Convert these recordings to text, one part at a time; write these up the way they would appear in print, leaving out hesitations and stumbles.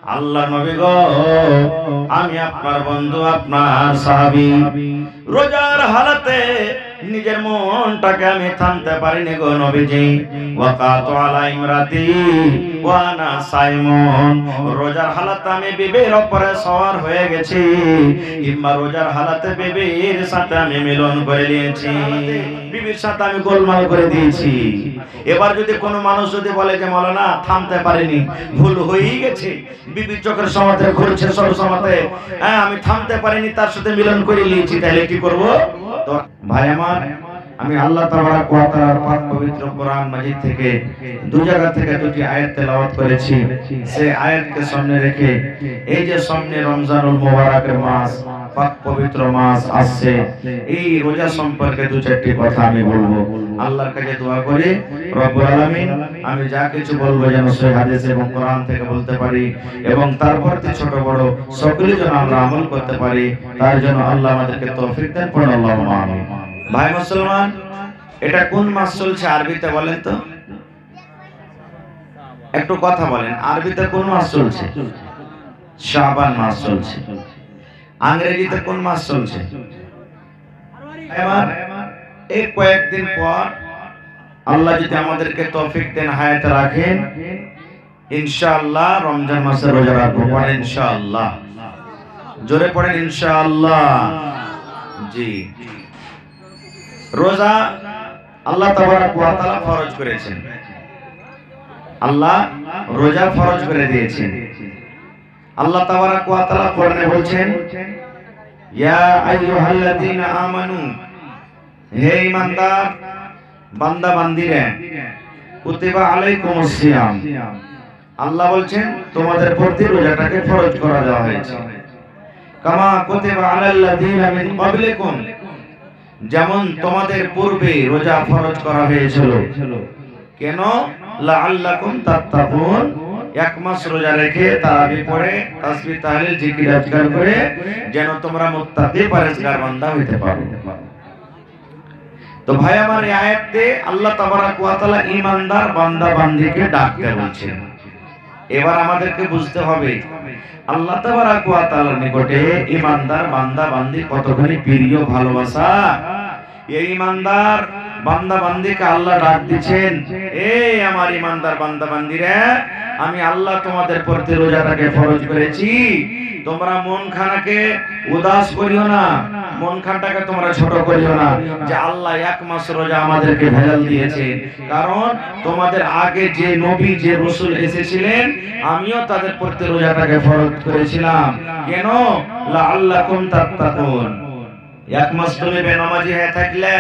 আল্লাহ নবী গো, আমি আপনার বন্ধু, আপনার সাহাবী। রোজার হালাতে নিজের মনটাকে আমি থামতে পারিনি গো নবীজি। ওয়াকাতু আলা ইমরাতি ওয়া আনা সাইমুন। রোজার হালাতে আমি বিবির উপরে সওয়ার হয়ে গেছি, কিংবা রোজার হালাতে বিবির সাথে আমি মিলন করে নিয়েছি, বিবির সাথে আমি গোলমাল করে দিয়েছি। এবার যদি কোনো মানুষ যদি বলে যে মাওলানা থামতে পারিনি, ভুল হয়েই গেছে, বিবির চোখের সমাতে ঘুরছে সব সমাতে, হ্যাঁ আমি থামতে পারিনি, তার সাথে মিলন করে নিয়েছি, তাহলে কি করব? তো ভাই আমার, আমি আল্লাহ তাবারাক ওয়া তাআলার পাক পবিত্র কোরআন মাজিদ থেকে দু জায়গা থেকে দুটি আয়াত তেলাওয়াত করেছি। সেই আয়াতকে সামনে রেখে এই যে সামনে রমজানুল মুবারকের মাস, পাক পবিত্র মাস আসছে, এই রোজা সম্পর্কে দু চারটি কথা আমি বলবো। আল্লাহর কাছে দোয়া করি রব্বুল আলামিন আমি যা কিছু বলবো যেন সহিহ হাদিস এবং কোরআন থেকে বলতে পারি, এবং তারপর ছোট বড় সকলেই যেন আমরা আমল করতে পারি, তার জন্য আল্লাহ আমাদেরকে তৌফিক দেন। পড়ুন আল্লাহুম্মা আমিন। ভাই মুসলমান, এটা কোন মাস চলছে আরবিতে বলেন তো? একটু কথা বলেন, আরবিতে কোন মাস চলছে? শাবান মাস চলছে। ইংরেজিতে কোন মাস চলছে? এবার এই কয়েকদিন পর আল্লাহ যদি আমাদেরকে তৌফিক দেন, হায়াতে রাখেন, ইনশাআল্লাহ রমজান মাসে রোজা রাখবো। পড়েন ইনশাআল্লাহ, জোরে পড়েন ইনশাআল্লাহ। জি, রোজা আল্লাহ তাবারাক ওয়া তাআলা ফরজ করেছেন, আল্লাহ রোজা ফরজ করে দিয়েছেন। আল্লাহ তাবারাক ওয়া তাআলা কোরআনে বলছেন, ইয়া আইয়ুহাল্লাযীনা আমানু, হে ঈমানদার বান্দা বান্দীরা, কুতিবা আলাইকুমুস সিয়াম, আল্লাহ বলছেন তোমাদের প্রতি রোজাটাকে ফরজ করা দেওয়া হয়েছে। কামা কুতিবা আলাল্লাযীনা মিন ক্বাবলিকুম, যেমন তোমাদের পূর্বে রোজা ফরজ করা হয়েছিল। কেন? লাআল্লাকুম তাত্তাকুন, এক মাস রোজা রেখে তারাবি পড়ে তাসবিহ তাহলিল জিকির আজকার করে যেন তোমরা মুত্তাকি পরহেজগার বান্দা হইতে পারো। তো ভাই আমার, এই আয়াতে আল্লাহ তাবারাক ওয়া তাআলা ঈমানদার বান্দা বান্দীকে ডাকতে বলছেন। এবার আমাদেরকে বুঝতে হবে আল্লাহ তাবারাক ওয়া তাআলার নিকটে ঈমানদার বান্দা বান্দী কতখানি প্রিয়, ভালোবাসা। এই ঈমানদার বান্দা বান্দীকে আল্লাহ ডাক দিচ্ছেন, এই আমার ঈমানদার বান্দা বান্দীরা, আমি আল্লাহ তোমাদের প্রতি রোজাটাকে ফরজ করেছি, তোমরা মন খানাকে উদাস করিও না, মন খানটাকে তোমরা ছোট করিও না যে আল্লাহ এক মাস রোজা আমাদেরকে ভেজাল দিয়েছে। কারণ তোমাদের আগে যে নবী যে রাসূল এসেছিলেন, আমিও তাদের প্রতি রোজাটাকে ফরজ করেছিলাম। কেন? লাআল্লাকুম তাত্তাকুন, এক মাস তুমি বেনামাজি হয়ে থাকলে,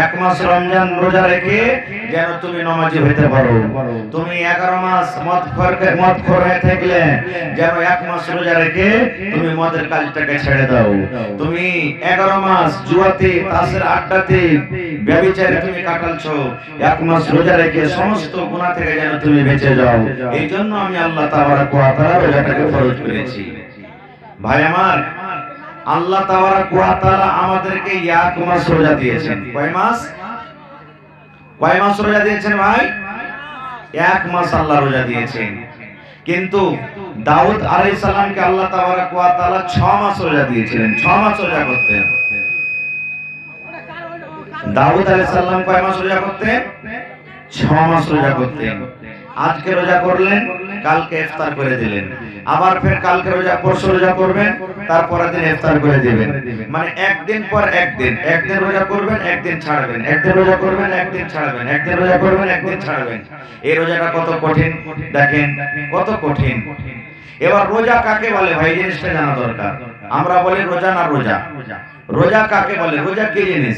এক মাস রমজান রোজা রেখে যেন তুমি নামাজি হইতে পারো। তুমি 11 মাস মদখোর হয়ে থাকলে যেন এক মাস রোজা রেখে তুমি মদের কাজটাকে ছেড়ে দাও। তুমি 11 মাস জুয়াতে, তাসের আড্ডাতে, ব্যভিচারে তুমি কাটালছো, এক মাস রোজা রেখে সমস্ত গুনাহ থেকে যেন তুমি বেঁচে যাও। এই জন্য আমি আল্লাহ তাবারাক ওয়া তাআলা রোজাটাকে ফরজ করেছি। ভাই আমার, আল্লাহ তাবারাক ওয়া তাআলা আমাদেরকে এক মাস রোজা দিয়েছেন। কয় মাস? কয় মাস রোজা দিয়েছেন ভাই? এক মাস আল্লাহ রোজা দিয়েছেন। কিন্তু দাউদ আলাইহিস সালামকে আল্লাহ তাবারাক ওয়া তাআলা 6 মাস রোজা দিয়েছিলেন, 6 মাস রোজা করতেন। দাউদ আলাইহিস সালাম কয় মাস রোজা করতেন? 6 মাস রোজা করতেন। আজকে রোজা করলেন, কালকে ইফতার করে দিলেন, আবার ফের কালকে রোজা, পরশু রোজা করবেন, তারপরের দিন ইফতার করে দিবেন। মানে একদিন পর একদিন, একদিন রোজা করবেন, একদিন ছাড়বেন, একদিন রোজা করবেন, একদিন ছাড়বেন, একদিন রোজা করবেন, একদিন ছাড়বেন। এই রোজাটা কত কঠিন দেখেন, কত কঠিন। এবার রোজা কাকে বলে ভাই, জিনিসটা জানা দরকার। আমরা বলি রোজা না রোজা, রোজা কাকে বলে? রোজা কি জিনিস?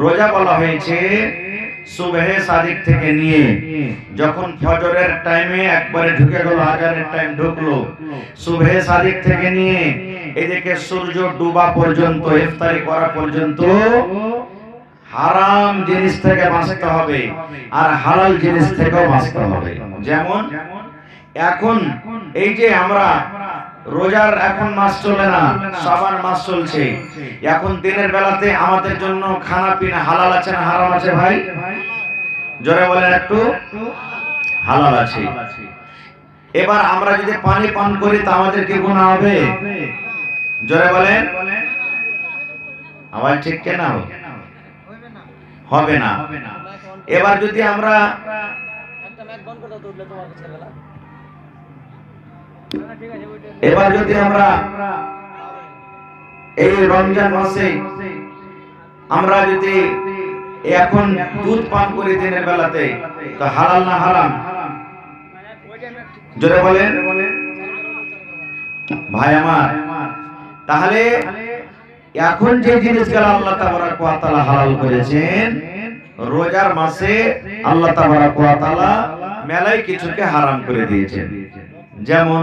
রোজা বলা হয়েছে সুবহে সাদিক থেকে নিয়ে যখন ফজরের টাইমে একবারে ঢুকে গেল, আজানের টাইম ঢুকলো, সুবহে সাদিক থেকে নিয়ে এদিকে সূর্য ডুবা পর্যন্ত, ইফতারি করা পর্যন্ত হারাম জিনিস থেকে বাঁচতে হবে আর হালাল জিনিস থেকেও বাঁচতে হবে। যেমন এখন এই যে আমরা রোজার এখন মাস চলে না, শাবান মাস চলছে, এখন দিনের বেলাতে আমাদের জন্য খানা পিনা হালাল আছে না হারাম আছে ভাই? জোরে বলেন একটু। হালাল আছে। এবার আমরা যদি পানি পান করি তা আমাদের কি গুনাহ হবে? জোরে বলেন, আওয়াজ ঠিক কেনা হবে না। এবার যদি আমরা এই রমজান মাসে আমরা যদি এখন দুধ পান করি দিনের বেলাতে, তো হালাল না হারাম? জোরে বলেন ভাই আমার। তাহলে এখন যে জিনিসগুলো আল্লাহ তাবারক ওয়া তাআলা হালাল করেছেন, রোজার মাসে আল্লাহ তাবারক ওয়া তাআলা মেলাই কিছুকে হারাম করে দিয়েছেন। যেমন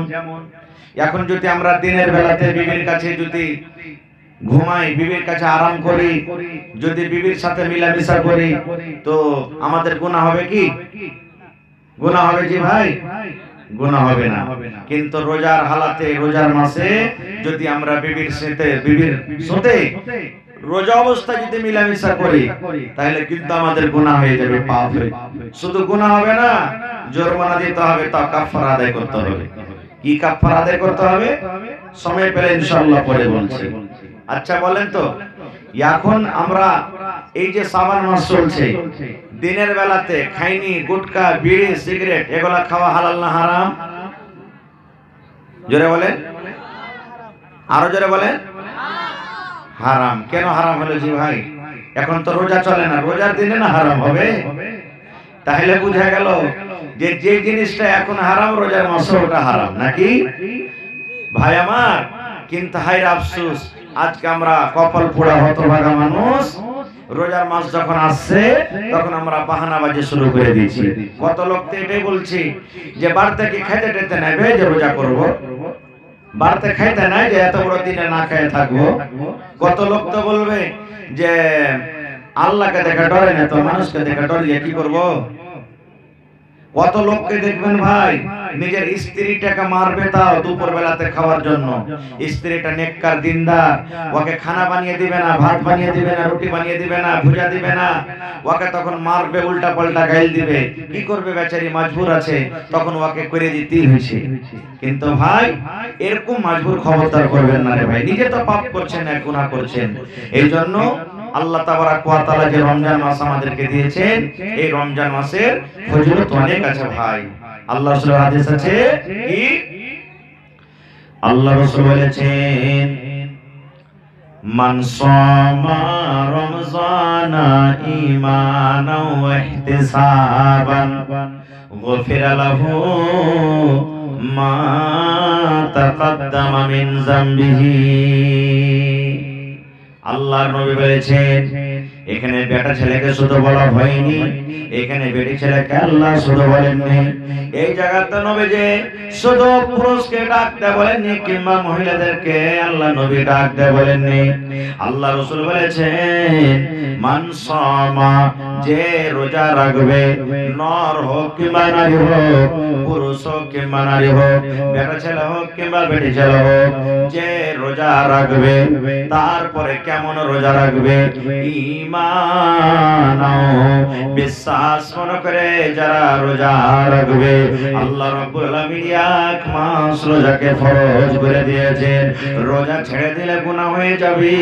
এখন যদি আমরা দিনের বেলাতে বিবির কাছে যদি ঘুমাই, বিবির কাছে আরাম করি, যদি বিবির সাথে মিলামিশা করি, তো আমাদের গুনাহ হবে কি? গুনাহ হবে জি ভাই? গুনাহ হবে না। কিন্তু রোজার হালাতে, রোজার মাসে যদি আমরা বিবির সাথে রোজা অবস্থায় যদি মিলামিশা করি, তাহলে কিন্তু আমাদের গুনাহ হয়ে যাবে, পাপ হয়ে। শুধু গুনাহ হবে না, জরিমানা দিতে হবে, তা কাফারা আদায় করতে হবে। কি কাফারা আদায় করতে হবে? সময় পেলে ইনশাআল্লাহ পরে বলছি। আচ্ছা বলেন তো, এখন আমরা এই যে শাবান মাস চলছে, দিনের বেলাতে খাইনি, গুটকা, বিড়ি, সিগারেট এগুলা খাওয়া হালাল না হারাম? জোরে বলেন, আরো জোরে বলেন। হারাম। কেন হারাম হলো জি ভাই? এখন তো রোজা চলে না, রোজার দিনে না হারাম হবে? তাহলে বুঝা গেল যে যে জিনিসটা এখন হারাম, রোজার মাসে ওটা হারাম, নাকি ভাই আমার? কিন্তু হায় আফসোস, আজকে আমরা কপাল পোড়া হতভাগা মানুষ, রোজার মাস যখন আসছে তখন আমরা বাহানাবাজি শুরু করে দিয়েছি। কত লোক তো এটাই বলছি যে বাড়িতে কি খাইতে টেতে নেবে যে রোজা করব, বাড়িতে খাইতে নাই যে এত বড় দিনে না খেয়ে থাকবো। কত লোক তো বলবে যে আল্লাহকে দেখে ডরে না, তো মানুষকে দেখে ডরিয়ে কি করব। কত লোককে দেখবেন ভাই, নিজের স্ত্রীটাকে মারবে তাও দুপুর বেলাতে খাওয়ার জন্য। স্ত্রীটা নেককার দিনদার, ওকে খানা বানিয়ে দিবে না, ভাত বানিয়ে দিবে না, রুটি বানিয়ে দিবে না, ভুজা দিবে না, ওকে তখন মারবে, উল্টা পাল্টা গাইল দিবে। কি করবে বেচারি, মজবুর আছে, তখন ওকে করে দিতেই হয়েছে। কিন্তু ভাই এরকম মজবুর খবরদার করবেন না রে ভাই, নিজে তো পাপ করছেন, এক গুনাহ করছেন। এই জন্য আল্লাহ তাবারক ওয়া তাআলা যে রমজান মাস আমাদেরকে দিয়েছেন, এই রমজান মাসের ফজিলত অনেক আছে ভাই। আল্লাহ রাসূলের হাদিস আছে কি? আল্লাহ রাসূল বলেছেন, মান সামা রমজানা ঈমানাও ওয়া ইহতিসাবান গুফিরা লাহু মা তাকাদ্দামা মিন যামবিহি। আল্লাহর নবী বলেছেন, এখানে বেটা ছেলেকে শুধু বলা হয়নি, এখানে বেটি ছেলেকে আল্লাহ শুধু বলেননি। এই জায়গাতে নবী যে শুধু পুরুষকে ডাকতে বলেননি, কিংবা মহিলাদেরকে আল্লাহ নবী ডাকতে বলেননি। আল্লাহ রাসূল বলেছেন, মান সামা, যে রোজা রাখবে, নর হোক কিংবা নারী হোক, পুরুষ হোক কিংবা নারী হোক, বেটা ছেলে হোক কিংবা বেটি ছেলে হোক, যে রোজা রাখবে, তারপরে কেমন রোজা রাখবে? ঈমান, বিশ্বাস মনে করে যারা রোজা রাখবে। আল্লাহ রাব্বুল আলামিন এক মাস রোজাকে ফরজ করে দিয়েছেন। রোজা ছেড়ে দিলে গুনাহ হয়ে যাবে,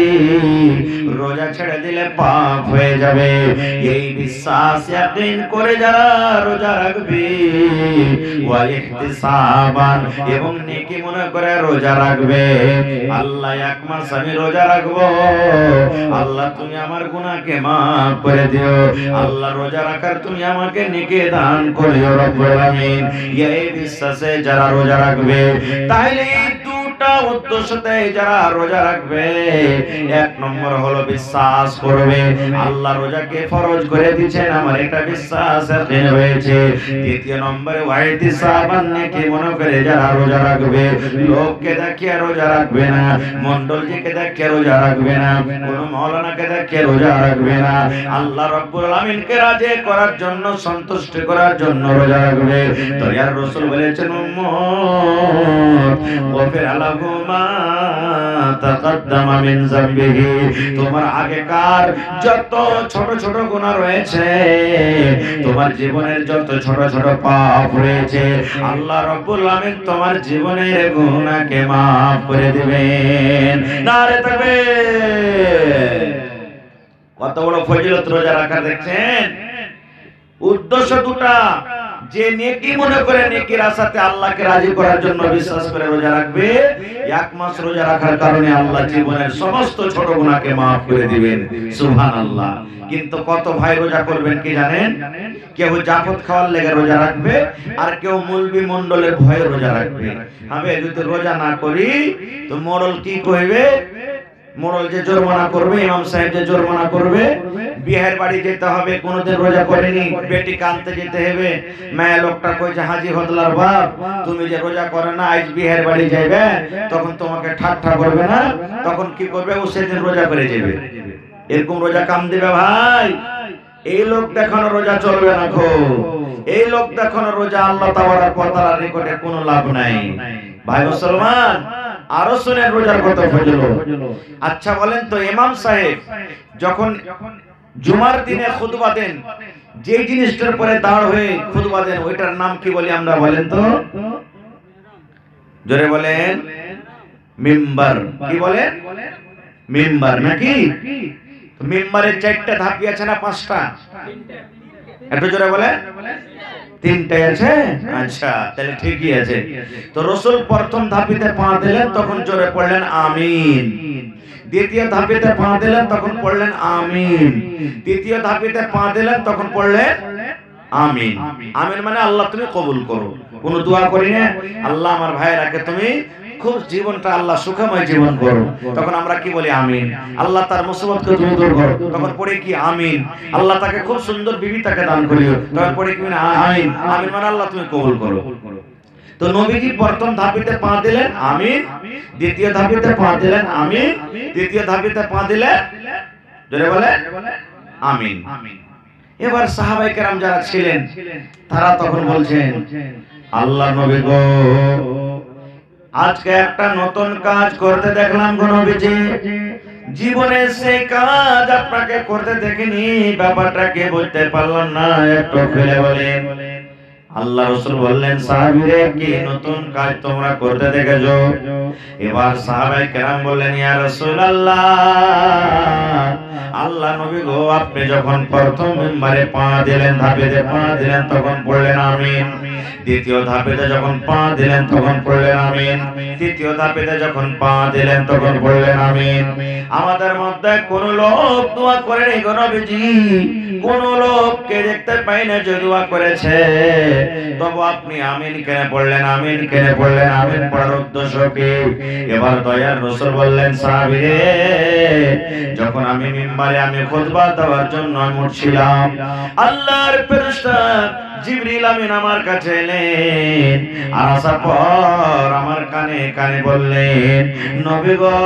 রোজা ছেড়ে দিলে পাপ হয়ে যাবে। এই বিশ্বাস ইয়াকিন করে যারা রোজা রাখবে, ওয়া ইহতিসাবান, এবং নেকি মনে করে রোজা রাখবে। আল্লাহ এক মাস আমি রোজা রাখবো, আল্লাহ তুমি আমার গুনাহকে মাফ করে দিও, আল্লাহ রোজা রাখার তুমি আমাকে নেকি দান করিও রব্বুল আলামিন। এই বিশ্বাসে যারা রোজা রাখবে, তাহলে দুটা উদ্দেশ্যতে যারা রোজা রাখবে, এক নম্বর হলো বিশ্বাস করবে আল্লাহ রোজাকে ফরজ করে দিয়েছেন, আমার এটা বিশ্বাস হয়েছে। দ্বিতীয় নম্বরে ওয়াইতিসাবান, নেকি মনে করে যারা রোজা রাখবে, লোককে দেখিয়ে রোজা রাখবে না, মণ্ডলজিকে দেখিয়ে রোজা রাখবে না, কোন মাওলানাকে দেখিয়ে রোজা রাখবে না, আল্লাহ রাব্বুল আলামিনকে রাজি করার জন্য, সন্তুষ্ট করার জন্য রোজা রাখবে। তো ইয়া রাসূল বলেছেন, উম্মত গফির লাহু মা তাকাদ্দামা মিন যামবিহি, তোমার আগেকার যত ছোট ছোট গুনাহ রয়েছে, তোমার জীবনের যত ছোট ছোট পাপ রয়েছে, আল্লাহ রাব্বুল আলামিন তোমার জীবনের গুনাহকে maaf করে দিবেন। নারে তাকবীর। কত বড় ফজিলত রোজা রাখা দেখছেন। উদ্দেশ্য দুটা, যে নেকি মনে করে নেকির আশাতে আল্লাহকে রাজি করার জন্য বিশ্বাস করে রোজা রাখবে, এক মাস রোজা রাখার কারণে আল্লাহ জীবনের সমস্ত ছোট গুনাহকে maaf করে দিবেন। সুবহানাল্লাহ। কিন্তু কত ভাই রোজা করবেন কি জানেন? কেউ জাফত খাওয়ার লেগে রোজা রাখবে, আর কেউ মুলবি মণ্ডলের ভয়ে রোজা রাখবে। আমি যদি রোজা না করি তো মোড়ল কি কইবে? মোড়ল যে জরিমানা করবে, ইমাম সাহেব যে জরিমানা করবে, বিয়ের বাড়ি যেতে হবে, কোনদিন রোজা করেনি, বেটি কানতে যেতে হবে, মেয়ে লোকটা কইছে হাজী হদলার বাপ তুমি যে রোজা করে না, আজ বিয়ের বাড়ি যাইবে, তখন তোমাকে ঠাট্টা করবে না, তখন কি করবে? ও সেদিন রোজা করে যাবে। এরকম রোজা কাম দিবে ভাই। এই লোক দেখানো রোজা চলবে না গো। এই লোক দেখানো রোজা আল্লাহ তাবারক ওয়া তাআলার নিকটে কোনো লাভ নাই। ভাই মুসলমান, আরো শুনেন রোজার কত ফজিলত। আচ্ছা বলেন তো, ইমাম সাহেব যখন জুমার দিনে খুতবা দেন, যে জিনিসটার পরে দাঁড় হয়ে খুতবা দেন, ওইটার নাম কি বলি আমরা? বলেন তো, জোরে বলেন। মিম্বার। কি বলেন? মিম্বার নাকি? মিম্বারের 4টা ধাপি আছে না 5টা? একটু জোরে বলেন। 3টাই আছে। আচ্ছা, তাহলে ঠিকই আছে। তো রাসূল প্রথম ধাপিতে পা দিলেন, তখন জোরে পড়লেন আমিন। দ্বিতীয় ধাপিতে পা দিলেন, তখন পড়লেন আমিন। তৃতীয় ধাপিতে পা দিলেন, তখন পড়লেন আমিন। আমিন মানে আল্লাহ তুমি কবুল করো। কোন দোয়া করি না, আল্লাহ আমার ভাইয়েরাকে তুমি খুব জীবনটা আল্লাহ সুখময় জীবন করো, তখন আমরা কি বলি? আমিন। আল্লাহ তার মুসিবতকে তুমি দূর করো, তখন পড়ে কি? আমিন। আল্লাহ তাকে খুব সুন্দর বিবি তাকে দান করিও, তখন পড়ে কি? আমিন। আমিন মানে আল্লাহ তুমি কবুল করো। তো নবীজি প্রথম ধাপিতে পা দিলেন আমিন, দ্বিতীয় ধাপিতে পা দিলেন আমিন, তৃতীয় ধাপিতে পা দিলেন জোরে বলে আমিন। এবার সাহাবায়ে কেরাম যারা ছিলেন তারা তখন বলছেন, আল্লাহ নবী গো, আজকে একটা নতুন কাজ করতে দেখলাম গো নবীজি, জীবনে সেই কাজ আপনাকে করতে দেখিনি, ব্যাপারটা কে বুঝতে পারলাম না, একটু খুলে বলেন। আল্লাহ রাসূল বললেন, সাহাবীরা কি নতুন কাজ তোমরা করতে দেখেছো? এবার সাহাবায়ে কেরাম বললেন, ইয়া রাসূলুল্লাহ, আল্লাহ নবী গো, আপনি যখন প্রথম মিম্বারে পা দিলেন, ধাপেতে পা দিলেন, তখন পড়লেন আমিন। দ্বিতীয় ধাপেতে যখন পা দিলেন, তখন পড়লেন আমিন। তৃতীয় ধাপেতে যখন পা দিলেন, তখন পড়লেন আমিন। আমাদের মধ্যে কোন লোক দোয়া করেনি গো নবীজি, কোন লোককে দেখতে পাই না যে দোয়া করেছে, তবে আপনি আমিন কেন পড়লেন? আমিন কেন পড়লেন? আমিন পড়ার উদ্দেশ্য কি? এবার দয়ার রাসূল বললেন, সাহাবীরে, যখন আমি মিম্বারে আমি খুতবা দেওয়ার জন্য উঠছিলাম, আল্লাহর ফেরেশতা জিবরিল আমিন আমার কাছে এলেন, আর আসার পর আমার কানে কানে বললেন, নবী গো,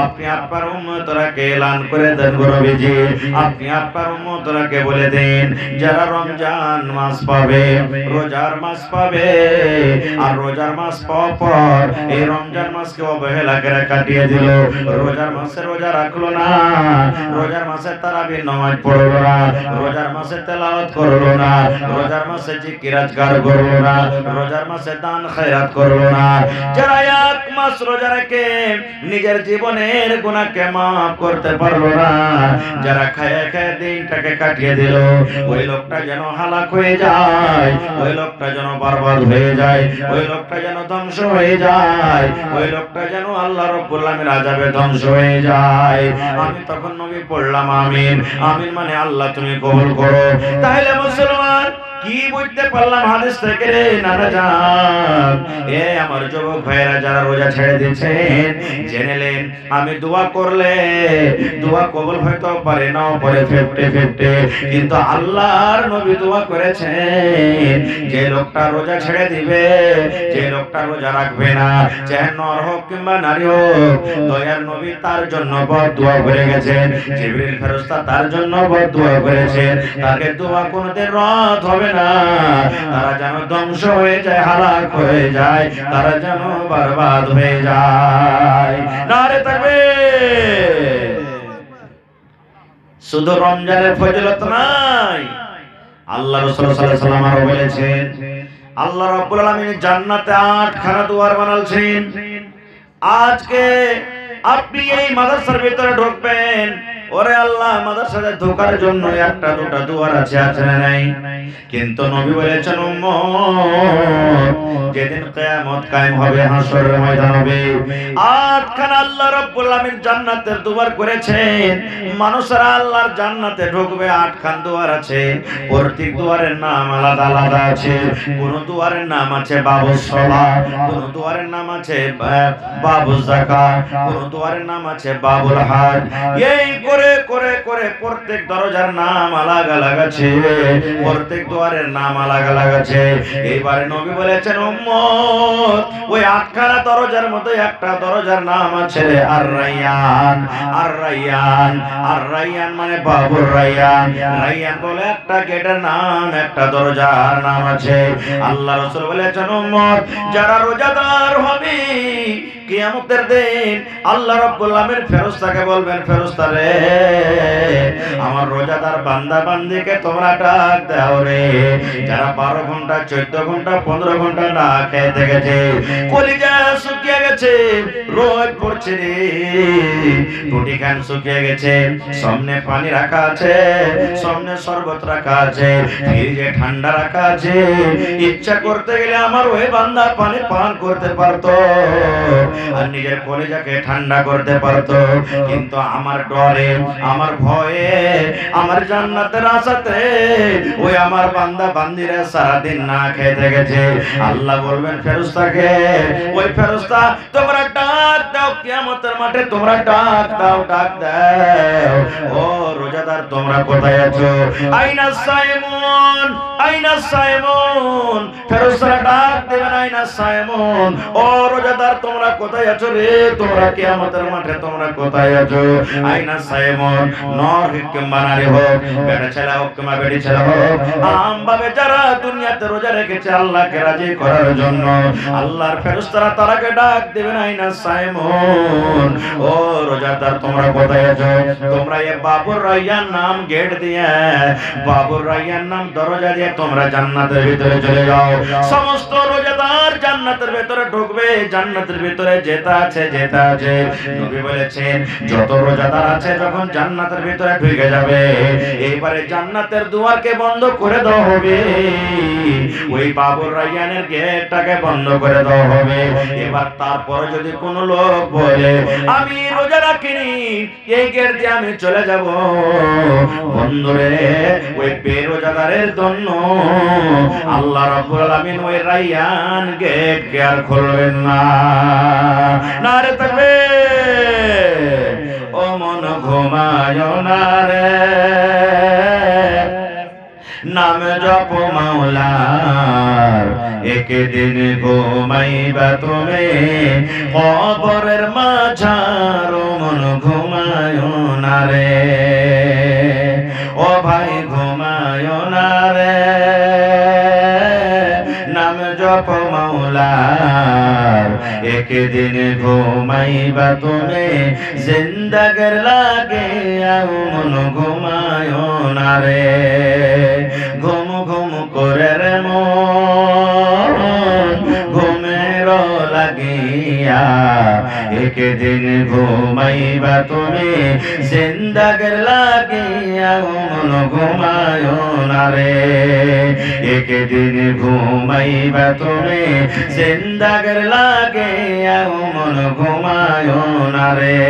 আপনি আপনার উম্মতরাকে এলান করে দেন গো নবীজি, আপনি আপনার উম্মতরাকে বলে দেন, যারা রমজান মাস পাবে, রোজার মাস পাবে, আর রোজার মাস পাওয়ার পর এই রমজান মাসকে অবহেলা করে কাটিয়ে দিল, রোজার মাসে রোজা রাখলো না, রোজার মাসে তারাবির নামাজ পড়লো না, রোজার মাসে তেলাওয়াত করলো না, রোজার মাসে জিকির আজকার করলো না, রোজার মাসে দান খয়রাত করলো না, যারা এক মাস রোজা রেখে নিজের জীবনের গুনাহকে maaf করতে পারলো না, যারা খায় খায় দিনটাকে কাটিয়ে দিল, ওই লোকটা যেন হালাক হয়ে যায়, ওই লোকটা যেন বরবাদ হয়ে যায়, ওই লোকটা যেন ধ্বংস হয়ে যায়, ওই লোকটা যেন আল্লাহ রাব্বুল আলামিনের আযাবে ধ্বংস হয়ে যায়। আমি তখন নবী পড়লাম আমিন। আমিন মানে আল্লাহ তুমি কবুল করো। তাহলে মুসলমান কি বুঝতে পারলাম হাদিস থেকে রে নানা জান? এ আমার যুবক ভাইরা যারা রোজা ছেড়ে দিয়েছেন, জেনেলেন আমি দোয়া করলে দোয়া কবুল হয়তো পারে নাও পারে, 50-50, কিন্তু আল্লাহর নবী দোয়া করেছেন, যে লোকটা রোজা ছেড়ে দিবে, যে লোকটা রোজা রাখবে না, চাহে নর হোক কিংবা নারী হোক, দয়ার নবী তার জন্য বদদোয়া করে গেছেন, জিবরিল ফেরেশতা তার জন্য বদদোয়া করেছেন, তাকে দোয়া কোনদিন রদ হবে না। না, তারা যেন ধ্বংস হয়ে যায়, হালাক হয়ে যায়, তারা যেন বরবাদ হয়ে যায়। নারে তাকবীর। শুধু রমজানের ফজিলত নাই, আল্লাহ রাসূল সাল্লাল্লাহু আলাইহি ওয়াসাল্লাম আরো বলেছেন, আল্লাহ রাব্বুল আলামিন জান্নাতে 8 খানা দুয়ার বানালছেন। আজকে আপনি এই মাদ্রাসার ভিতরে ঢুকবেন, ওরে আল্লাহ মাদ্রাসাতে ঢোকার জন্য একটা দুটা দুয়ার আছে, আছে না নাই? কিন্তু নবী বলেছেন উম্মত যেদিন কিয়ামত কায়েম হবে, হাসরের ময়দান হবে, 8 খানা আল্লাহ রাব্বুল আলামিন জান্নাতের দুয়ার করেছেন। মানুষরা আল্লাহর জান্নাতে ঢুকবে, 8 খান দুয়ার আছে, প্রত্যেক দুয়ারের নাম আলাদা আলাদা আছে। কোন দুয়ারের নাম আছে বাবুস সালাত, কোন দুয়ারের নাম আছে বাবুস যাকাত, কোন দুয়ারের নাম আছে বাবুল হজ। এই করে করে করে প্রত্যেক দরজার নাম আলাদা আলাদা আছে, প্রত্যেক দুয়ারের নাম আলাদা আলাদা আছে। এইবারে নবী বলেছেন উম্মত ওই 8 খানা দরজার মধ্যে একটা দরজার নাম আছে আর রায়্যান। আর রায়্যান, আর রায়্যান মানে বাবুর রায়্যান। রায়্যান বলে একটা গেটের নাম, একটা দরজার নাম আছে। আল্লাহ রাসূল বলেছেন উম্মত যারা রোজাদার হবে কিয়ামতের দিন আল্লাহ রাব্বুল আলামিন ফেরেশতাকে বলবেন, ফেরেশতা রে আমার রোজাদার বান্দা বান্দিকে তোমরা ডাক দাও রে, যারা 12 ঘন্টা 14 ঘন্টা 15 ঘন্টা না খেয়ে থেকেছে, কলিজা শুকিয়ে গেছে, রোদ পড়ছে রে, টুটি খান শুকিয়ে গেছে, সামনে পানি রাখা আছে, সামনে শরবত রাখা আছে, ফ্রিজে ঠান্ডা রাখা আছে, ইচ্ছা করতে গেলে আমার ওই বান্দা পানি পান করতে পারতো আর নিজের কলিজাকে ঠান্ডা করতে পারতো, কিন্তু আমার ডরে, আমার ভয়ে, আমার জান্নাতের আশাতে ওই আমার বান্দা বান্দিরা সারাদিন না খেয়ে থেকেছে। আল্লাহ বলবেন ফেরেশতাকে, ওই ফেরেশতা তোমরা ডাক দাও কিয়ামতের মাঠে, তোমরা ডাক দাও, ডাক দাও ও রোজাদার তোমরা কোথায় আছো? আইনা সাইমুন, আইনা সাইমুন। ফেরেশতারা ডাক দেবেন আইনা সাইমুন, ও রোজাদার তোমরা কোথায় আছো রে, তোমরা কিয়ামতের মাঠে তোমরা কোথায় আছো? আইনা সাইমুন। নর কিংবা নারী হোক, বেটা ছেলে হোক কিংবা বেটি ছেলে হোক, আমভাবে যারা দুনিয়াতে রোজা রেখেছে আল্লাহকে রাজি করার জন্য, আল্লাহর ফেরেশতারা তারাকে ডাক দেবেন আইনা সাইমুন, ও রোজাদার তোমরা কোথায় আছো? তোমরা এই বাবুর রায়্যান নাম গেট দিয়ে, বাবুর রায়্যান নাম দরজা দিয়ে তোমরা জান্নাতের ভিতরে চলে যাও। সমস্ত রোজাদার জান্নাতের ভিতরে ঢুকবে, জান্নাতের ভিতরে যেতে আছে, যেতে আছে। নবী বলেছেন যত রোজাদার আছে যখন জান্নাতের ভিতরে ঢুকে যাবে, এইবারে জান্নাতের দুয়ারকে বন্ধ করে দেওয়া হবে, ওই বাবুর রায়্যানের গেটটাকে বন্ধ করে দেওয়া হবে। এবার তারপরে যদি কোনো লোক বলে আমি রোজা রাখিনি, এই গেট দিয়ে আমি চলে যাব, বন্ধুরে ওই বেরোজাদারের জন্য আল্লাহ রাব্বুল আলামিন ওই রায়্যান গেট কে আর খুলবেন না। নারে তাকবীর। ও মন ঘুমায় না রে, নাম জপ মাওলার, একদিন ঘুমাইবা তুমি কবরের মাঝার, মন ঘুমায় না রে, ও ভাই ঘুমায় না রে, নাম জপ মাওলার, একদিন ঘুমাইবা তুমি জিন্দাগের লাগে, মন ঘুমায় না রে, ঘুম ঘুম করে রে মন ঘুমের লাগিয়া, একদিন ঘুমাইবা তুমি জিন্দাগের লাগিয়া, মন ঘুমায় না রে, একদিন ঘুমাইবা তুমি জিন্দাগের লাগিয়া, মন ঘুমায় না রে।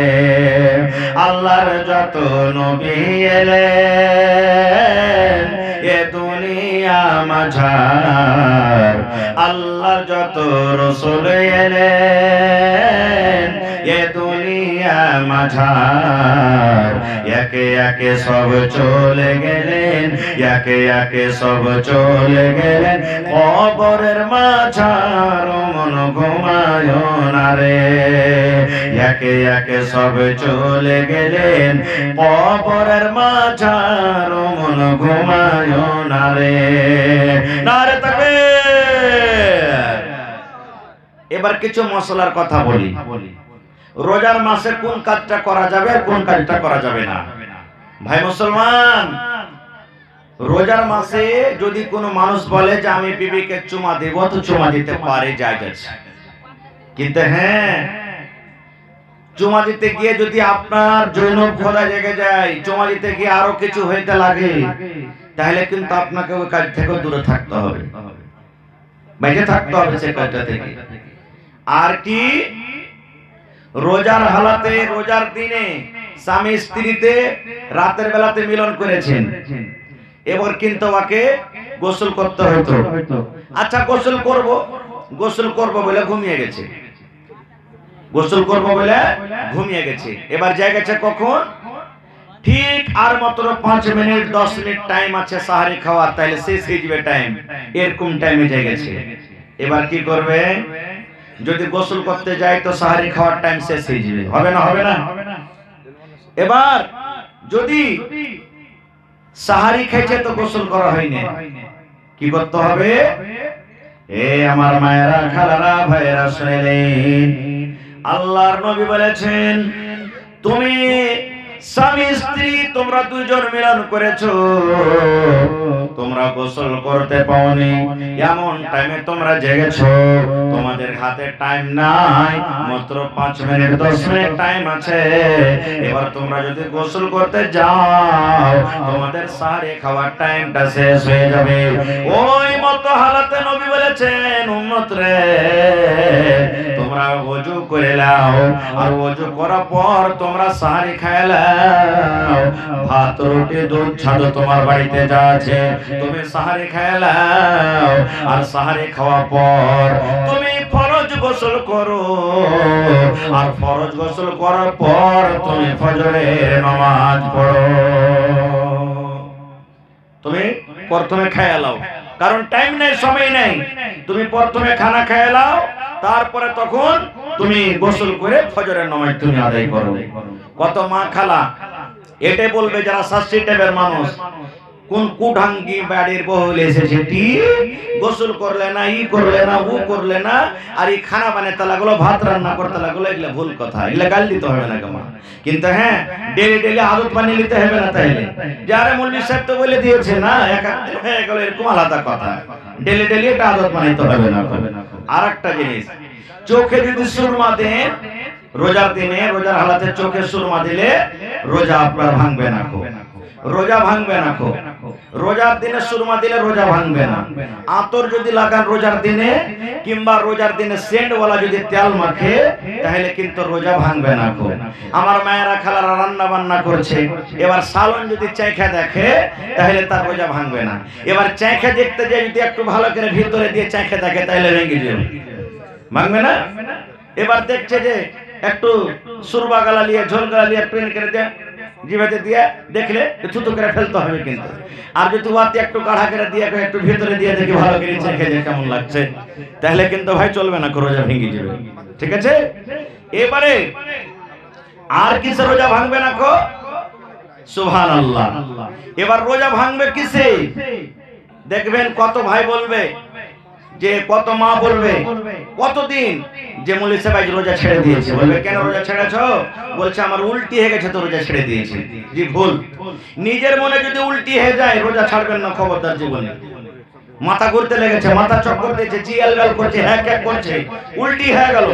আল্লাহর যত নবী এলেন এ দুনিয়া মাঝার, আল্লাহর যত রাসূল এলেন এ দুনিয়া মাঝার, একে একে সব চলে গেলেন, একে একে সব চলে গেলেন কবরের মাঝার, মন ঘুমায় না রে। একে একে সব চলে গেলেন কবরের মাঝার মন ঘুমায় না রে। নারে তাকবীর। এবার কিছু মশলার কথা বলি। রোজার মাসে কোন কাজটা করা যাবে আর কোন কাজটা করা যাবে না। ভাই মুসলমান, রোজার মাসে যদি কোনো মানুষ বলে যে আমি বিবিকে চুমা দেব, তো চুমা দিতে পারে, জায়েজ আছে। কিন্তু হ্যাঁ, চুমা দিতে গিয়ে যদি আপনার জৈনব খোদা জেগে যায়, চুমা দিতে গিয়ে আরো কিছু হইতে লাগে, তাহলে কিন্তু আপনাকে ওই কাজ থেকে দূরে থাকতে হবে, বাইরে থাকতে হবে সে কাজটা থেকে। আর কি, রোজার হালাতে, রোজার দিনে স্বামী স্ত্রীতে রাতের বেলাতে মিলন করেছেন, এবার কিন্তু ওকে গোসল করতে হতো। আচ্ছা গোসল করব বলে ঘুমিয়ে গেছে, গোসল করব বলে ঘুমিয়ে গেছে। এবার যায় গেছে কখন? ঠিক আর মাত্র 5 মিনিট 10 মিনিট টাইম আছে সাহারি খাওয়ার, তাহলে শেষ হয়ে যাবে টাইম, এরকম টাইমে যায় গেছে। এবার কি করবে? যদি গোসল করতে যায় তো সাহারি খাওয়ার টাইম শেষ হয়ে যাবে, হবে না? হবে না? এবার যদি সাহারি খাইছে তো গোসল করা হয়নি, কি করতে হবে? এ আমার মায়েরা, খালারা, ভাইয়েরা শুনলেন, আল্লাহর নবী বলেছেন, তুমি স্বামী স্ত্রী তোমরা দুইজন মিলন করেছো, তোমরা গোসল করতে পাওনি, এমন টাইমে তোমরা জেগেছো, তোমাদের হাতে টাইম নাই, মাত্র 5 মিনিট 10 মিনিট টাইম আছে। এবার তোমরা যদি গোসল করতে যাও, তোমাদের সাহারি খাওয়ার টাইমটা শেষ হয়ে যাবে। ওই মতো হালাতে নবী বলেছেন, উম্মত রে তোমরা ওযু করে নাও, আর ওযু করার পর তোমরা সাহারি খাইলা, ভাত রুটি দুধ ছাড়ো তোমার বাড়িতে যা আছে তুমি সাহারি খাইলাও, আর সাহারি খাওয়ার পর তুমি ফরজ গোসল করো, আর ফরজ গোসল করার পর তুমি ফজরের নামাজ পড়ো। তুমি প্রথমে খাইলাও, কারণ টাইম নাই, সময় নাই, তুমি প্রথমে খানা খাইলাও, তারপরে তখন তুমি গোসল করে ফজরের নামাজ তুমি আদায় করো। কত মা খালা এটাই বলবে যারা শাস্ত্রী টাইপের মানুষ, কোন কুঢাঙ্গি বাড়ির বউ এসেছে, গোসল করলে না, ই করলে না, ও করলে না, আর এই খানা বানাতে লাগলো, ভাত রান্না করতে লাগলো, এগুলা ভুল কথা, এগুলা গাল দিতে হবে না কেমন। কিন্তু হ্যাঁ, ডেলি ডেলি আদত বানিয়ে নিতে হবে না। তাইলে যারা মৌলভী সাহেব তো বলে দিয়েছে না, এক দিন হয়ে গেল, এরকম আলাদা কথা, ডেলি ডেলি এটা আদত বানাইতে হবে না। আর একটা জিনিস, চোখে যদি সুরমা দেন রোজার দিনে, রোজার হালাতে চোখে সুরমা দিলে রোজা আপনার ভাঙবে না, রোজা ভাঙবে না। রোজার দিনে সুরমা দিলে রোজা ভাঙবে না। আতর যদি লাগান রোজার দিনে, কিংবা রোজার দিনে সেন্টওয়ালা যদি তেল মাখে, তাহলে কিন্তু রোজা ভাঙবে না। আমার মায়েরা খালারা রান্না বান্না করছে, এবার সালন যদি চাইখা দেখে, তাহলে তার রোজা ভাঙবে না। এবার চাইখা দেখতে যে যদি একটু ভালো করে ভিতরে দিয়ে চাইখা দেখে, তাহলে ভেঙে যাবে, ভাঙবে না। এবার দেখছে যে একটু সুরবা গালা নিয়ে, ঝোল গালা নিয়ে প্লেন করে দেয়, জিভাতে দিয়ে দেখলে থুতু করে ফেলতে হবে। কিন্তু আর যদি ওয়াতে একটু গাঢ়া করে দিয়ে, একটু ভিতরে দিয়ে দেখি ভালো করে চেখে যে কেমন লাগছে, তাহলে কিন্তু ভাই চলবে না, রোজা ভেঙে যাবে। ঠিক আছে? এবারে আর কিসে রোজা ভাঙবে না? সুবহানাল্লাহ। এবার রোজা ভাঙবে কিসে? দেখবেন কত ভাই বলবে, যে কত মা বলবে, কতদিন যে মৌলভী সাহেব আজ রোজা ছেড়ে দিয়েছে, বলবে কেন রোজা ছেড়েছো? বলছে আমার উল্টি হয়ে গেছে তো রোজা ছেড়ে দিয়েছি। জি ভুল। নিজের মনে যদি উল্টি হয়ে যায় রোজা ছাড়বেন না, খবরদার জীবনে। মাথা ঘুরতে লেগেছে, মাথা চক্কর দিয়েছে, জিএলএল করছে, হ্যাক হ্যাক করছে, উল্টি হয়ে গেল,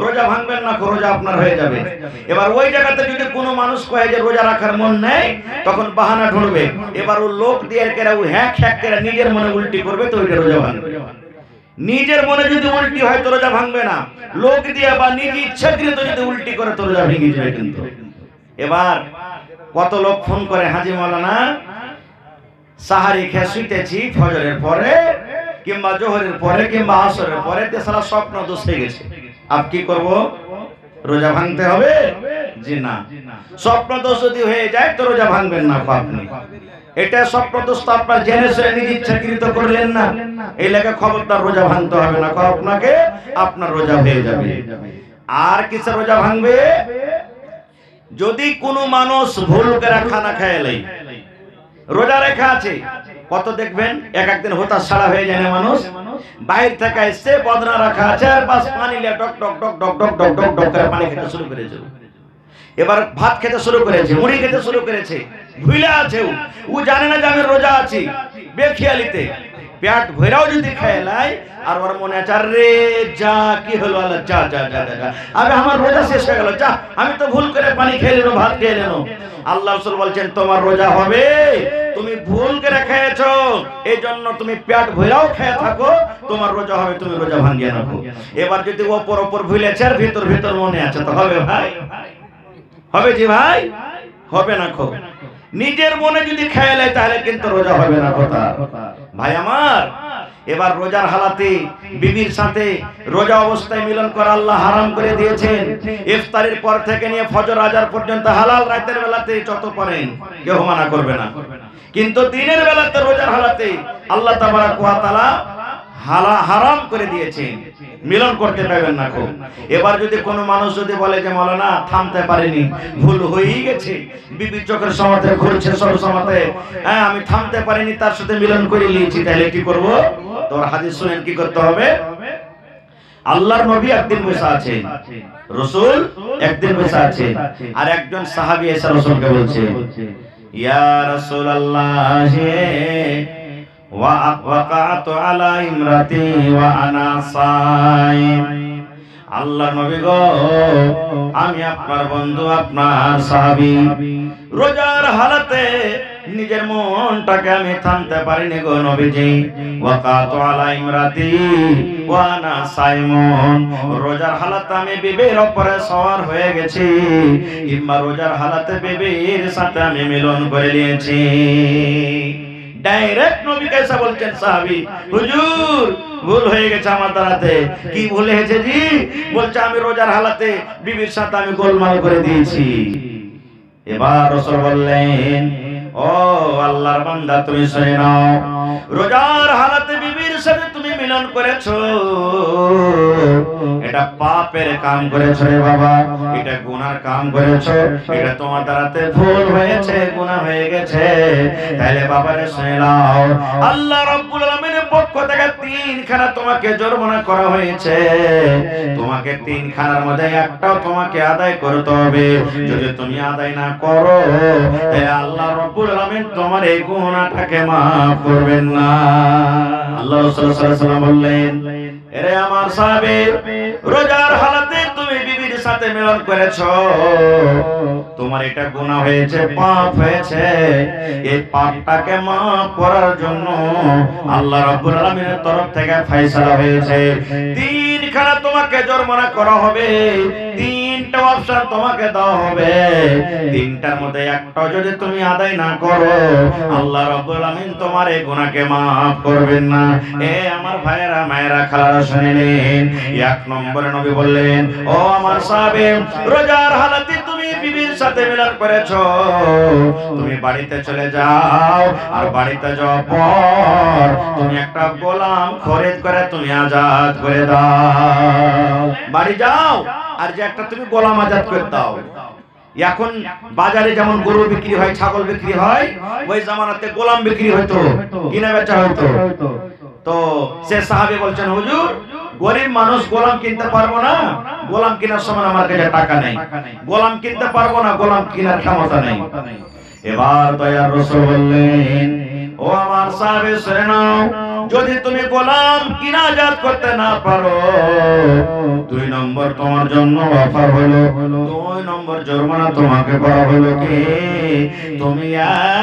রোজা ভাঙবেন না, রোজা আপনার হয়ে যাবে। এবার ওই জায়গাতে যদি কোনো মানুষ কয় যে রোজা রাখার মন নেই, তখন বাহানা ঢুঁড়বে। এবার ও লোক দিয়ে কেরা ও হ্যাক হ্যাক করে নিজের মনে উল্টি করবে, তো ওইটা রোজা ভাঙবে। নিজের মনে যদি উল্টি হয় তো রোজা ভাঙবে না, লোক দিয়ে বা নিজে ইচ্ছাকৃত যদি উল্টি করে তো রোজা ভেঙে যাবে। কিন্তু এবার কত লোক ফোন করে, হাজী মাওলানা সাহারি খেয়ে শুইতেছি, ফজরের পরে কিংবা জোহরের পরে কিংবা আসরের পরে সারা স্বপ্ন দোষ হয়ে গেছে, আপ কি করব? রোজা ভাঙতে হবে? জি না। স্বপ্ন দোষ যদি হয়ে যায় তো রোজা ভাঙবেন না আপনি। এটা স্বপ্ন দোস্ত আপনার জেনে শুনে নিজ ইচ্ছাকৃত করলেন না, এই লেগে খবরদার রোজা ভাঙতে হবে না, আপনাকে আপনার রোজা হয়ে যাবে। আর কিসের রোজা ভাঙবে? যদি কোনো মানুষ ভুল করে খানা খেয়ে রোজা রেখা আছে, কত দেখবেন এক একদিন হতাশ ছাড়া হয়ে যায় না মানুষ, বাইরে থেকে এসে বদনা রাখা আছে আর বাস পানি লিয়ে ডক ডক ডক ডক ডক ডক ডক ডক করে পানি খেতে শুরু করেছে। এবার ভাত খেতে শুরু করেছে, মুড়ি খেতে শুরু করেছে, ভুলে আছে ও জানে না যে আমি রোজা আছি, বেখিয়ালিতে পেট ভরাও যদি খেয়ে লাই আর ওর মনে আছে রে যা কি হলো আল্লাহ যা যা যা যা আরে আমার রোজা শেষ হয়ে গেল, যা আমি তো ভুল করে পানি খেয়ে নিলাম, ভাত খেয়ে নিলাম। আল্লাহ রাসূল বলছেন তোমার রোজা হবে, তুমি ভুল করে খেয়েছো এই জন্য তুমি পেট ভরাও খেয়ে থাকো, তোমার রোজা হবে, তুমি রোজা ভাঙিয়ে রাখো। এবার যদি ওপর ওপর ভুলেছে আর ভিতর ভিতর মনে আছে তো হবে ভাই, হবে জি ভাই, হবে না। খো নিজের মনে যদি খেয়ে নেয় তাহলে কিন্তু রোজা হবে না কথা ভাই আমার। এবার রোজার হালাতে বিবির সাথে রোজা অবস্থায় মিলন করা আল্লাহ হারাম করে দিয়েছেন। ইফতারের পর থেকে নিয়ে ফজর আজান পর্যন্ত হালাল, রাতের বেলাতে যত পারেন কেউ মানা করবে না, কিন্তু দিনের বেলাতে রোজার হালাতে আল্লাহ তাবারাক ওয়া তাআলা হারাম করে দিয়েছেন, মিলন করতে পারবেন না। খুব এবার যদি কোনো মানুষ যদি বলে যে মাওলানা থামতে পারিনি, ভুল হয়েই গেছে, বিবির চোখের সমাতে ঘুরছে সব সমাতে, হ্যাঁ আমি থামতে পারিনি, তার সাথে মিলন করে নিয়েছি, তাহলে কি করব? তোর হাদিস শুনেন কি করতে হবে। আল্লাহর নবী একদিন বসে আছেন, রাসূল একদিন বসে আছেন, আর একজন সাহাবী এসে রাসূলকে বলছে ইয়া রাসূলুল্লাহ ওয়াকাতু আলা ইমরাতি ওয়া আনা সাইম। আল্লাহ নবী গো, আমি আপনার বন্ধু, আপনার সাহাবী, রোজার হালাতে নিজের মনটাকে আমি থামতে পারিনি গো নবীজি। ওয়াকাতু আলা ইমরাতি ওয়া আনা সাইমুন, রোজার হালাতে আমি বিবির উপরে সওয়ার হয়ে গেছি, কিংবা রোজার হালাতে বিবির সাথে আমি মিলন করে নিয়েছি। ডাইরেক্ট নবী কেসা বলছেন সাহাবী, হুজুর ভুল হয়ে গেছে আমার দ্বারাতে। কি ভুল হয়েছে জি? বলছে আমি রোজার হালাতে বিবির সাথে আমি গোলমাল করে দিয়েছি। এবার রাসূল বললেন ও আল্লাহর বান্দা তুমি শুনে নাও, রোজার হালাতে বিবির সাথে তুমি মিলন করেছো, এটা পাপের কাম করেছো রে বাবা, এটা গুনার কাম করেছো, এটা তোমার দ্বারাতে ভুল হয়েছে, গুনাহ হয়ে গেছে। তাহলে বাবারে শুনে নাও, আল্লাহ রাব্বুল আলামিনের পক্ষ থেকে 3 খানা তোমাকে জরিমানা করা হয়েছে, তোমাকে 3 খানার মধ্যে একটাও তোমাকে আদায় করতে হবে। যদি তুমি আদায় না করো তাহলে আল্লাহ রাব্বুল আলামিন তোমার এই গুনাহটাকে maaf করবেন না। আল্লাহ রাসূল সাল্লাল্লাহু আলাইহি ওয়াসাল্লাম বললেন, এরে আমার সাহাবী, রোজার হালাতে তুমি বিবির সাথে মিলন করেছো, তোমার এটা গুনাহ হয়েছে, পাপ হয়েছে, এই পাপটাকে maaf করার জন্য আল্লাহ রাব্বুল আলামিনের তরফ থেকে ফয়সালা হয়েছে, 3 খানা তোমাকে জরিমানা করা হবে, 3টা অপশন তোমাকে দেওয়া হবে, 3টার মধ্যে একটাও যদি তুমি আদায় না করো আল্লাহ রাব্বুল আলামিন তোমার এই গুনাহকে maaf করবেন না। এ আমার ভাইয়েরা মায়েরা খালারা শুনে নিন, 1 নম্বরে নবী বললেন ও আমার সাহাবী, রোজার হালাতে তুমি বিবির সাথে মিলন করেছো, তুমি বাড়িতে চলে যাও, আর বাড়িতে যাওয়ার পর তুমি একটা গোলাম খরিদ করে তুমি আজাদ করে দাও। বাড়ি যাও আর যে একটা তুমি গোলাম আজাদ করে দাও। এখন বাজারে যেমন গরু বিক্রি হয়, ছাগল বিক্রি হয়, ওই জামানাতে গোলাম বিক্রি হতো, কিনা বেচা হতো। তো সে সাহাবী বলছেন হুজুর, গরিব মানুষ গোলাম কিনতে পারবো না, গোলাম কেনার সময় আমার কাছে টাকা নেই, গোলাম কিনতে পারবো না, গোলাম কেনার ক্ষমতা নেই। এবার দয়ার রাসূল বললেন ও আমার সাহাবী শুনে নাও, যদি তুমি গোলাম কিনা আজাদ করতে না পারো, 2 নম্বর তোমার জন্য অফার হলো, 2 নম্বর জরিমানা তোমাকে করা হলো কি, তুমি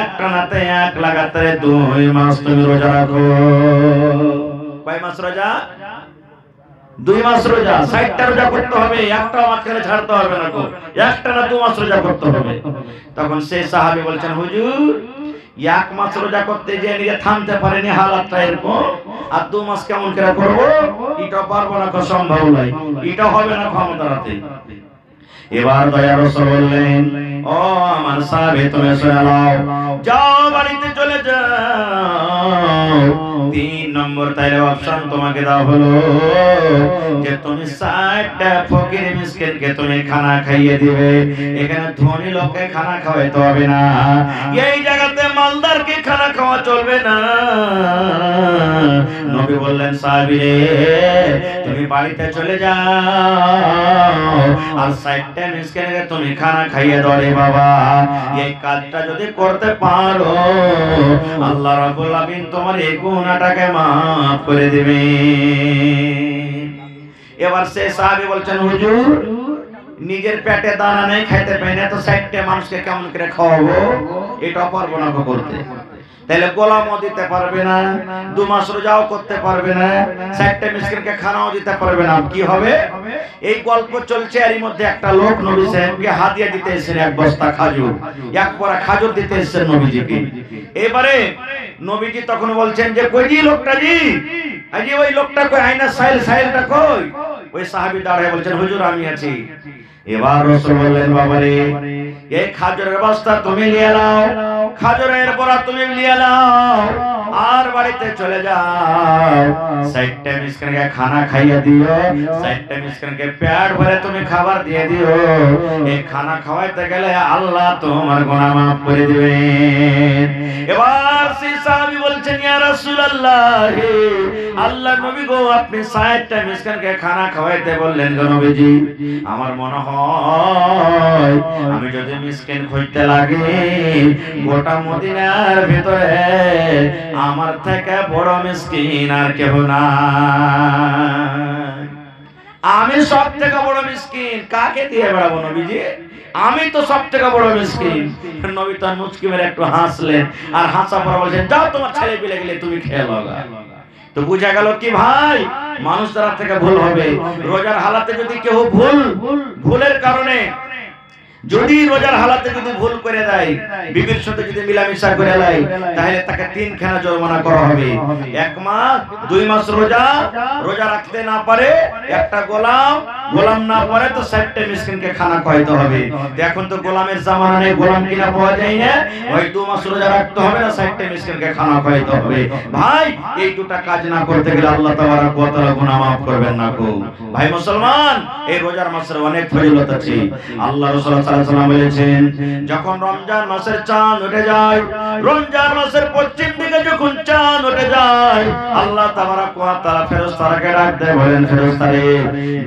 একটানাতে 1 লাগাতারে 2 মাস তুমি রোজা রাখো। কয় মাস রোজা? 2 মাস রোজা, 60টা রোজা করতে হবে, একটাও মাঝখানে ছাড়তে হবে না গো, একটানা 2 মাস রোজা করতে হবে। তখন সেই সাহাবী বলছেন হুজুর, 1 মাস রোজা করতে যে নিজে থামতে পারেনি, হালাতটা এরকম, আর 2 মাস কেমন করে করবো? এটা পারবো না, সম্ভব নয়, এটা হবে না ক্ষমতা রাতে। এবার দয়ার রাসূল বললেন ও আমার সাহাবী তুমি শুনে নাও, যাও বাড়িতে চলে যাও। 3 নম্বর তাইলে অপশন তোমাকে দেওয়া হলো যে তুমি 60টা ফকির মিসকিনকে তুমি খানা খাইয়ে দিবে। এখানে ধনী লোককে খানা খাওয়াইতে হবে না, এই জায়গাতে মালদারকে খানা খাওয়া চলবে না। নবী বললেন সাহাবী রে তুমি বাড়িতে চলে যাও আর 60টা মিসকিনকে তুমি খানা খাইয়ে দাও রে বাবা। এই কাজটা যদি করতে পারো আল্লাহ রাব্বুল আলামিন তোমার এই গুনাহটাকে maaf করে দিবে। এবার সে সাহাবী বলছেন হুজুর নিজের পেটে দানা নেই, খাইতে পাই না, তো 60টা মানুষকে কেমন করে খাওয়াবো? এটা পারবো না করতে। তাহলে গোলামও দিতে পারবে না, 2 মাস রোজাও করতে পারবে না, 60টা মিসকিনকে খানাও দিতে পারবে না। কি হবে? এই গল্প চলছে, এরই মধ্যে একটা লোক নবী সাহেবকে হাদিয়া দিতে এসেছেন 1 বস্তা খাজুর, 1 পরা খাজুর দিতে এসেছেন নবীজিকে। এবারে নবীজি তখন বলছেন যে কই জি লোকটা জি, আজি ওই লোকটা কই, আয়না সাইলটা কই? ওই সাহাবী দাঁড়ায় বলছেন হুজুর আমি আছি। এবার রাসূল বললেন বাবারে এই খাজুরের বস্তা তুমি নিয়ে নাও, খাজুরের বড়া তুমি নিয়ে নাও আর বাড়িতে চলে যাও, 60টা মিসকিনকে খানা খাইয়ে দিও, 60টা মিসকিনকে পেট ভরে তুমি খাবার দিয়ে দিও। এই খানা খাওয়াইতে গেলে আল্লাহ তোমার গুনাহ maaf করে দিবেন। এবার সেই সাহাবী বলছেন ইয়া রাসূলুল্লাহ, আল্লাহ নবী গো আপনি 60টা মিসকিনকে খানা খাওয়াইতে বললেন গো নবীজি, আমার মনে হয় আমি যদি মিসকিন খুঁজতে লাগি গোটা মদিনার ভিতরে আমার থেকে বড় মিসকিন আর কেউ না। আমি সব থেকে বড় মিসকিন, কাকে দিয়ে বেড়াবো নবীজি? আমি তো সব থেকে বড় মিসকিন। নবী তার মুচকি মেরে একটু হাসলেন আর হাসা পর বলছেন যাও তোমার ছেলে পিলে গেলে তুমি খেয়ে লগা। তো বুঝা গেল কি ভাই, মানুষ দ্বারা থেকে ভুল হবে। রোজার হালাতে যদি কেউ ভুলের কারণে যদি রোজার হালাতে যদি ভুল করে দেয়, বিবির সাথে যদি মিলামিশা করে দেয়, তাহলে তাকে 3 খানা জরিমানা করা হবে। 1 মাস 2 মাস রোজা রাখতে না পারে, একটা গোলাম না পারে তো 60টা মিসকিনকে খানা খাওয়াইতে হবে। এখন তো গোলামের জামানা নেই, গোলাম কিনা পাওয়া যায় না, ওই 2 মাস রোজা রাখতে হবে না, 60টা মিসকিনকে খানা খাওয়াইতে হবে। ভাই এই দুটো কাজ না করতে গেলে আল্লাহ তাবারক ওয়া তাআলা গুনাহ maaf করবেন না গো। ভাই মুসলমান, এই রোজার মাসের অনেক ফজিলত আছে। আল্লাহ রাসূল বলেছেন যখন রমজান মাসের চাঁদ উঠে যায়, রমজান মাসের পশ্চিম দিকে যখন চাঁদ উঠে যায়, আল্লাহ তাবারক ওয়া তাআলা ফেরেশতাকে ডাক দেয়, বলেন ফেরেশতারে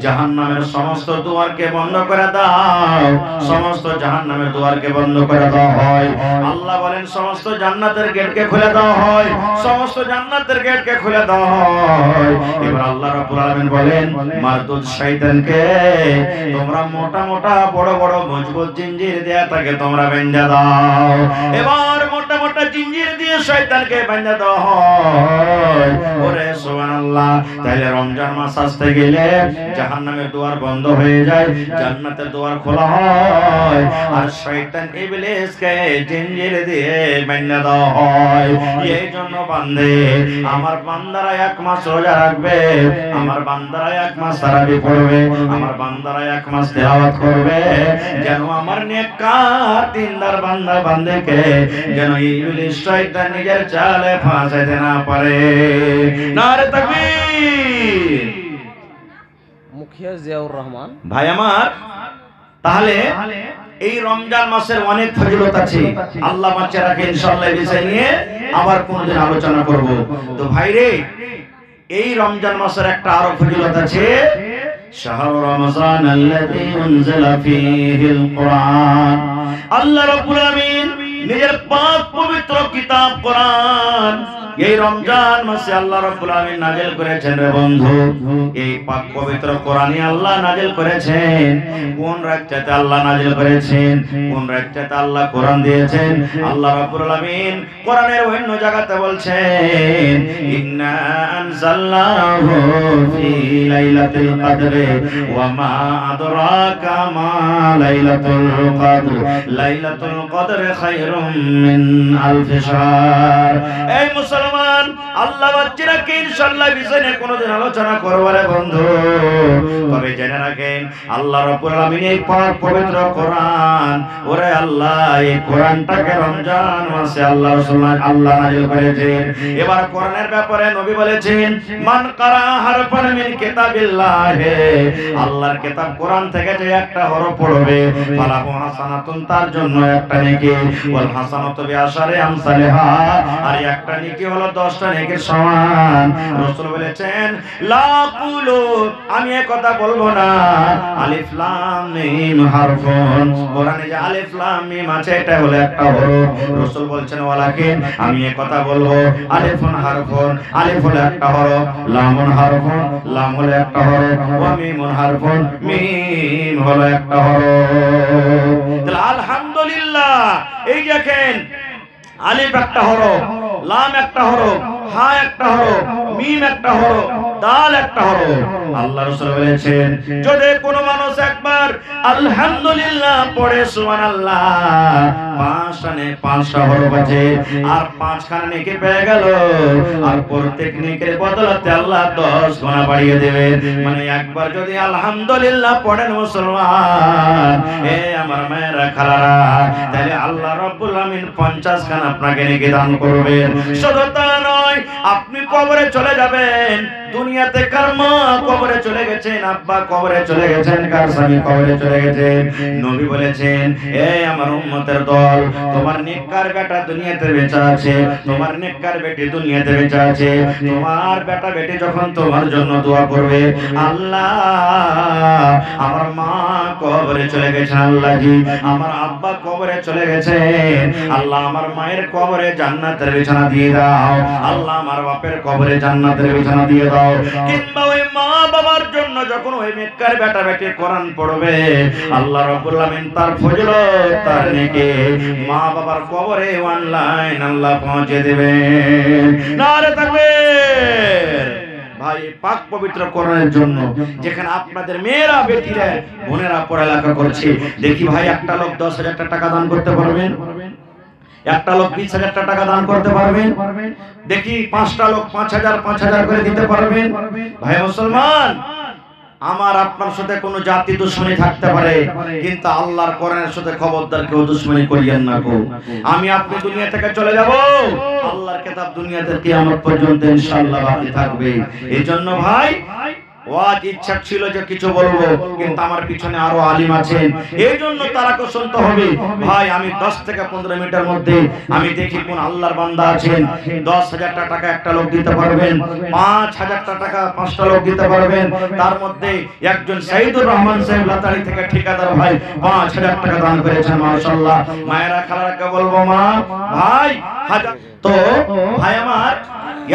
জাহান্নামের সমস্ত দুয়ারকে বন্ধ করে দাও, সমস্ত জাহান্নামের দুয়ারকে বন্ধ করে দেওয়া হয়। আল্লাহ বলেন সমস্ত জান্নাতের গেটকে খুলে দেওয়া হয়, সমস্ত জান্নাতের গেটকে খুলে দেওয়া হয়। এবার আল্লাহ রাব্বুল আলামিন বলেন মারদুদ শয়তানকে তোমরা মোটা মোটা বড় বড় মজবুত জিঞ্জির দেয়া তাকে তোমরা বেঁধে দাও। এবার মোটা মোটা জিঞ্জির দিয়ে শয়তানকে বেঁধে দাও হয়। ওরে সুবহানাল্লাহ, তাহলে রমজান মাস আসতে গেলে জাহান্নামের দুয়ার বন্ধ হয়ে যায়, জান্নাতের দুয়ার খোলা হয়, আর শয়তান ইবলিসকে জিঞ্জির দিয়ে বেঁধে দাও হয়। এই জন্য বান্দে আমার বান্দারা 1 মাস রোজা রাখবে, আমার বান্দারা 1 মাস তারাবি পড়বে, আমার বান্দারা 1 মাস তেলাওয়াত করবে, যেন আমার নেককার দিনদার বান্দা বান্দিকে যেন ইবলিস শয়তান নিজের চালে ফাঁসাইতে না পারে। নারে তাকবীর। মুখিয়া জিয়াউর রহমান ভাই আমার, তাহলে এই রমজান মাসের অনেক ফজিলত আছে। আল্লাহ বাঁচিয়ে রাখে, ইনশাআল্লাহ এই বিষয় নিয়ে আবার কোনদিন আলোচনা করব। তো ভাইরে এই রমজান মাসের একটা আরো ফজিলত আছে, শাহরু রমজান আল্লাযী উনজিলা ফীহিল কুরআন। আল্লাহ রাব্বুল আলামিন নিজের পাক পবিত্র কিতাব কোরআন এই রমজান মাসে আল্লাহ রাব্বুল আলামিন নাযিল করেছেন রে বন্ধু। এই পাক পবিত্র কোরআনই আল্লাহ নাযিল করেছেন। কোন রাতটাতে আল্লাহ নাযিল করেছেন, কোন রাতটাতে আল্লাহ কোরআন দিয়েছেন? আল্লাহ রাব্বুল আলামিন কোরআনের অন্য জায়গাতে বলছেন ইন্না আনজালনাহু ফি লাইলাতুল কদর ওয়া মা আদরাকা মা লাইলাতুল কদর লাইলাতুল কদর খায়রুম মিন আলফি শাহর। এই মুসলমান, মুসলমান, আল্লাহ বাচ্চারাকে ইনশাআল্লাহ বিষয় নিয়ে কোনোদিন আলোচনা করব রে বন্ধু। তবে জেনে রাখেন আল্লাহ রাব্বুল আলামিন এই পাক পবিত্র কোরআন, ওরে আল্লাহ এই কোরআনটাকে রমজান মাসে আল্লাহ নাযিল করেছেন। এবার কোরআনের ব্যাপারে নবী বলেছেন, মান কারা হারফান মিন কিতাবিল্লাহ, আল্লাহর কিতাব কোরআন থেকে যে একটা হরফ পড়বে, ফালাহু হাসানাতুন, তার জন্য একটা নেকি, ওয়াল হাসানাতু বিআশারি আমসালিহা, আর একটা নেকি হলো 10টা নেকির সমান। রাসূল বলেছেন, লা কুলু, আমি এই কথা বলবো না, আলিফ লাম মিম হারফুন, কোরআনে যে আলিফ লাম মিম আছে এটা হলো একটা হরফ। রাসূল বলছেন, ওয়ালাকিন, আমি এই কথা বলবো, আলিফুন হারফুন, আলিফ হলো একটা হরফ, লামুন হারফুন, লাম হলো একটা হরফ, ওয়া মিমুন হারফুন, মিম হলো একটা হরফ। তাহলে আলহামদুলিল্লাহ, এই দেখেন আলিফ একটা হরফ, লাম একটা হরফ, হা একটা হরফ, মিম একটা হরফ, দাল একটা হরফ। আল্লাহ রাসূল বলেছেন, যদি কোনো মানুষ একবার আলহামদুলিল্লাহ পড়ে, সুবহানাল্লাহ, 5টা হরফ আছে, আর 5খানা নেকি পেয়ে গেল, আর প্রত্যেক নেকির বদলাতে আল্লাহ 10 গুণা বাড়িয়ে দেবে। মানে একবার যদি আলহামদুলিল্লাহ পড়েন মুসলমান, এ আমার মায়েরা খালারা, তাহলে আল্লাহ রাব্বুল আমিন 50খানা আপনাকে নেকি দান করবেন। শুধু তা নয়, আপনি কবরে চলে যাবেন, দুনিয়াতে কার মা কবরে চলে গেছেন, আব্বা কবরে চলে গেছেন, কার স্বামী কবরে চলে গেছেন, নবী বলেছেন, এই আমার উম্মতের দল, তোমার নেককার বেটা দুনিয়াতে বেঁচে আছে, তোমার নেককার বেটি দুনিয়াতে বেঁচে আছে, তোমার বেটা বেটি যখন তোমার জন্য দোয়া করবে, আল্লাহ আমার মা কবরে চলে গেছেন, আল্লাহ জি আমার আব্বা কবরে চলে গেছেন, আল্লাহ আমার মায়ের কবরে জান্নাতের বিছানা দিয়ে দাও, আল্লাহ আমার বাপের কবরে জান্নাতের বিছানা দিয়ে দাও। কিংবা ওই মা বাবার জন্য যখন ওই নেককার বেটা বেটি কোরআন পড়বে, আল্লাহ রাব্বুল আমিন তার ফজিলত, তার নেকি মা বাবার কবরে অনলাইন আল্লাহ পৌঁছে দেবেন। নারে তাকবীর। ভাই, পাক পবিত্র কোরআনের জন্য যেখানে আপনাদের মেয়েরা বেটিরা বোনেরা পড়ালেখা করছে, দেখি ভাই একটা লোক 10,000 টাকা দান করতে পারবেন? একটা লোক 20,000 টাকা দান করতে পারবেন? দেখি 5টা লোক 5,000 করে দিতে পারবেন? ভাই মুসলমান, আমার আপনার সাথে কোনো জাতি দুশমনী থাকতে পারে, কিন্তু আল্লাহর কোরআনের সাথে খবরদার কেউ দুশমনী করিয়েন না গো। আমি আপনি দুনিয়া থেকে চলে যাব, আল্লাহর কিতাব দুনিয়াতে কিয়ামত পর্যন্ত ইনশাআল্লাহ বাকি থাকবে। এজন্য ভাই, ওয়াজ ইচ্ছা ছিল যে কিছু বলবো, কিন্তু আমার পিছনে আরো আলিম আছেন, এই জন্য তারাকে শুনতে হবে। ভাই, আমি 10 থেকে 15 মিনিটের মধ্যে আমি দেখি কোন আল্লাহর বান্দা আছেন, 10,000 টাকা একটা লোক দিতে পারবেন, 5,000 টাকা 5টা লোক দিতে পারবেন। তার মধ্যে একজন সাইদুর রহমান সাহেব লাতারি থেকে ঠিকাদার ভাই 5,000 টাকা দান করেছেন, মাশাআল্লাহ। মায়েরা খালারাকে বলবো, মা ভাই হাজার তো ভাই আমার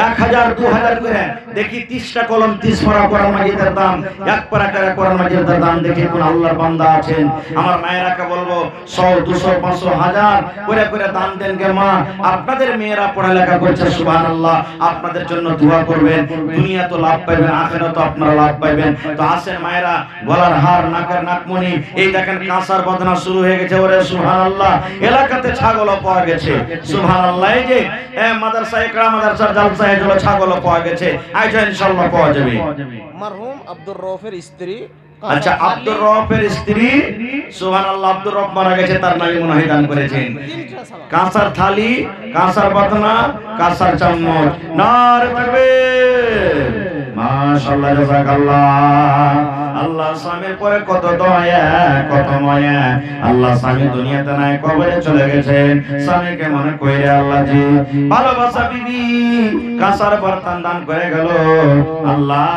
1,000 2,000 করে দেখি 30টা কলম 30 পারা কোরআন মাজিদের দাম, 1 পারা করে কোরআন মাজিদের দাম দেখি কোন আল্লাহর বান্দা আছেন। আমার মায়েরাকে বলবো 100 200 500 1000 করে করে দান দেন গে মা। আপনাদের মেয়েরা পড়ালেখা করছে, সুবহানাল্লাহ, আপনাদের জন্য দোয়া করবেন, দুনিয়া তো লাভ পাবেন, আখিরাত তো আপনারা লাভ পাবেন। তো আসেন মায়েরা, গলার হার, নাকের নাকমণি, এই দেখেন কাঁসার বদনা শুরু হয়ে গেছে, ওরে সুবহানাল্লাহ। এলাকাতে ছাগলও পাওয়া গেছে, সুবহানাল্লাহ। এই যে মাদ্রাসা একরা মাদ্রাসার জালসায় হলো ছাগলও পাওয়া গেছে, আইজা ইনশাআল্লাহ পাওয়া যাবে। মারহুম আব্দুর রউফের স্ত্রী, আচ্ছা, আব্দুর রউফের স্ত্রী, সুবহানাল্লাহ, আব্দুর রউফ মারা গেছে, তার নামে মনে দান করেছেন কাঁসার থালি, কাঁসার বদনা, কাঁসার চামচ। নারে তাকবীর, মাশাআল্লাহ, জাযাকাল্লাহ। আল্লাহ স্বামীর পরে কত দয়া, কত মায়া। আল্লাহ স্বামী দুনিয়াতে নাই, কবরে চলে গেছেন, স্বামীকে মনে কইরে আল্লাহ জি ভালোবাসা বিবি কাঁসার বর্তন দান করে গেল। আল্লাহ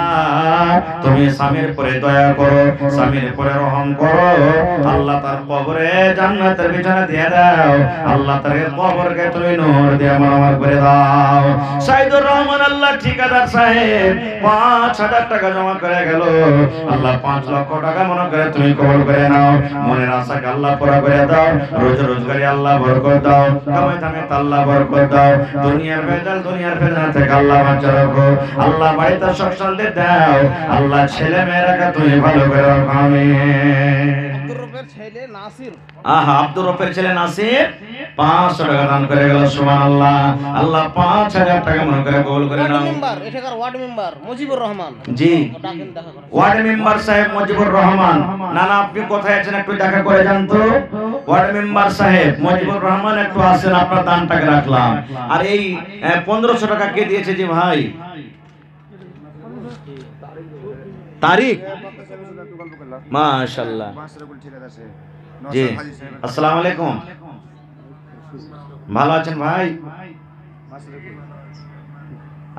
তুমি স্বামীর পরে দয়া করো, স্বামীর পরে রহম করো। আল্লাহ তার কবরে জান্নাতের বিছানা দিয়ে দাও, আল্লাহ তার কবরকে তুমি নূর দিয়ে মারমার করে দাও। সাইদুর রহমান আল্লাহ ঠিকাদার সাহেব 5,000 টাকা জমা করে গেল। আল্লাহ 5 লক্ষ টাকা মনে করে তুমি কবুল করে নাও, মনের আশাকে আল্লাহ পুরা করে দাও, রোজগারে আল্লাহ বরকত দাও, কামাই দামে আল্লাহ বরকত দাও, দুনিয়ার ভেজাল দুনিয়ার ফেতনা থেকে আল্লাহ বাঁচা রাখো। আল্লাহ বাড়িতে সুখ শান্তি দাও, আল্লাহ ছেলে মেয়েরাকে তুমি ভালো করে রাখো, আমিন। আব্দুর রউফের ছেলে নাসির, আব্দুর রউফের ছেলে নাসির 500 টাকা দান করে গেল সুবহানাল্লাহ আল্লাহ 5000 টাকা মনে করে কবুল করে নাও মেম্বার এখানকার ওয়ার্ড মেম্বার মুজিবুর রহমান জি ডাকেন দেখা করেন ওয়ার্ড মেম্বার সাহেব মুজিবুর রহমান না না আপনি কোথায় আছেন একটু দেখা করে যান তো ওয়ার্ড মেম্বার সাহেব মুজিবুর রহমান একটু আসেন আপনার দানটাকে রাখলাম আর এই 1500 টাকা কে দিয়েছে জি ভাই তারিখ মাশাআল্লাহ জি আসসালামু আলাইকুম ভালো আছেন ভাই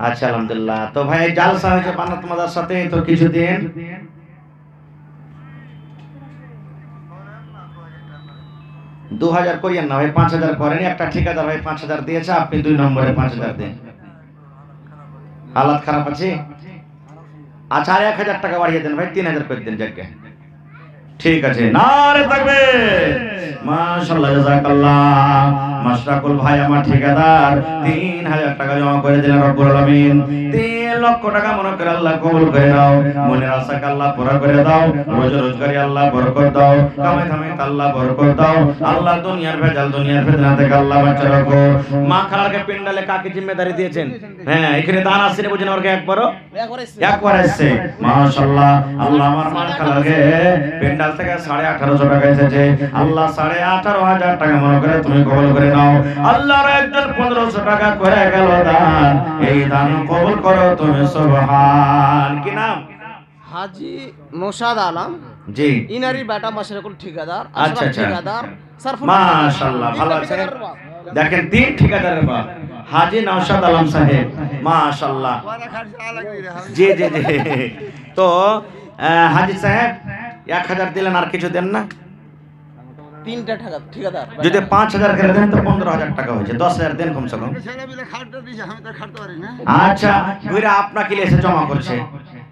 আচ্ছা আলহামদুলিল্লাহ তো ভাই জালসা হয়েছে বানাত মাদার সাথে তো কিছু দিন 2000 করিয়েন না ভাই 5000 করেন একটা ঠিকাদার ভাই 5000 দিয়েছে আপনি 2 নম্বরে 5000 দেন হালাত খারাপ আছে আচ্ছা আর 1000 টাকা বাড়িয়ে দেন ভাই 3000 করে দেন জায়গা ঠিক আছে নারে তাকবীর মাশাআল্লাহ জাযাকাল্লাহ মাশরাকুল ভাই আমার ঠিকাদার 3000 টাকা জমা করে দিলেন রব্বুল আলামিন 3 লক্ষ টাকা মনে করে আল্লাহ কবুল করে নাও মনের আশাকে আল্লাহ পুরা করে দাও রোজগারি আল্লাহ বরকত দাও কামাই ধামাই আল্লাহ বরকত দাও আল্লাহ দুনিয়ার ভেজাল দুনিয়ার ফিতনা থেকে আল্লাহ বাঁচা রাখো মা খালাকে পিন্ডালে কাকে জিম্মেদারি দিয়েছেন হ্যাঁ এখানে দান আসছে বুঝেন ওরকে একবার আসছে মাশাআল্লাহ আল্লাহ আমার মা খালাকে পিন্ডাল থেকে 1850 টাকা এসেছে আল্লাহ 18,500 টাকা মনে করে তুমি কবুল করে নাও আল্লাহর একজন 1500 টাকা করে গেল দান এই দান কবুল করো তুমি সুবহান কি নাম হাজী নওশাদ আলম জি ইনারি বেটা মাশরাকুল ঠিকাদার আচ্ছা আচ্ছা ঠিকাদার সারফুল মাশাআল্লাহ ভালো আছেন দেখেন 3 ঠিকাদারের বাপ হাজী নওশাদ আলম সাহেব মাশাআল্লাহ জি জি জি তো হাজী সাহেব 1000 দিলেন আর কিছু দেন না 3টা ঠিকাদার যদি 5000 করে দেন তো 15000 টাকা হয়েছে 10000 দেন কমসে কম আচ্ছা ঘুরে আপনাকে এসে জমা করছে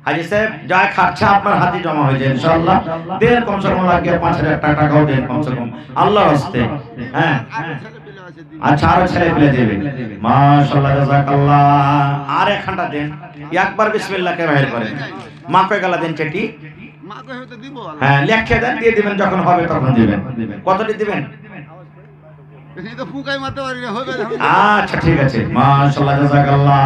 হাজী সাহেব যা খরচা আপনার হাতে জমা হয়ে যায় ইনশাআল্লাহ দেন কমসে কম লাগে 5000 টাকাও দেন কমসে কম আল্লাহর রাস্তে হ্যাঁ আচ্ছা আরো ছেলে পেলে দেবে মাশাআল্লাহ জাযাকাল্লাহ আর একখানটা দেন একবার বিসমিল্লাহ কে বাহির করেন মা কয় গালা দেন চেটি মাকে হয়তো দিব হ্যাঁ লেখে দেন দিয়ে দিবেন যখন হবে তখন দিবেন কতটি দিবেন এই তো ফুকাই মারতে পারি না হবে আচ্ছা ঠিক আছে মাশাআল্লাহ জাযাকাল্লাহ